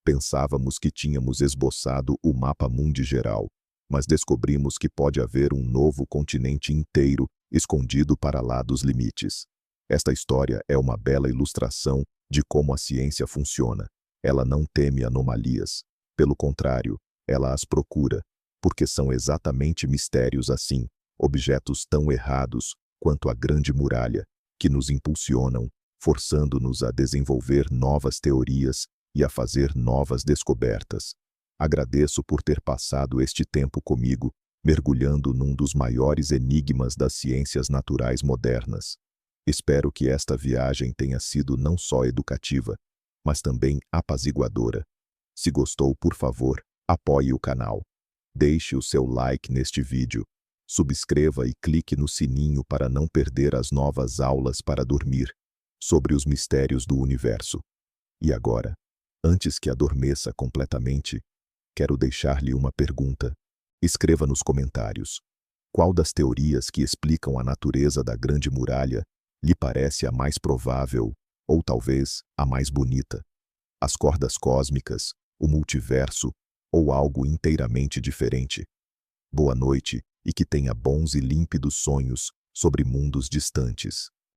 Pensávamos que tínhamos esboçado o mapa mundi geral, mas descobrimos que pode haver um novo continente inteiro escondido para lá dos limites. Esta história é uma bela ilustração de como a ciência funciona. Ela não teme anomalias. Pelo contrário, ela as procura, porque são exatamente mistérios assim, objetos tão errados quanto a Grande Muralha, que nos impulsionam, forçando-nos a desenvolver novas teorias e a fazer novas descobertas. Agradeço por ter passado este tempo comigo, mergulhando num dos maiores enigmas das ciências naturais modernas. Espero que esta viagem tenha sido não só educativa, mas também apaziguadora. Se gostou, por favor, apoie o canal. Deixe o seu like neste vídeo. Subscreva e clique no sininho para não perder as novas aulas para dormir sobre os mistérios do universo. E agora, antes que adormeça completamente, quero deixar-lhe uma pergunta. Escreva nos comentários. Qual das teorias que explicam a natureza da Grande Muralha lhe parece a mais provável, ou talvez a mais bonita? As cordas cósmicas, o multiverso ou algo inteiramente diferente? Boa noite e que tenha bons e límpidos sonhos sobre mundos distantes.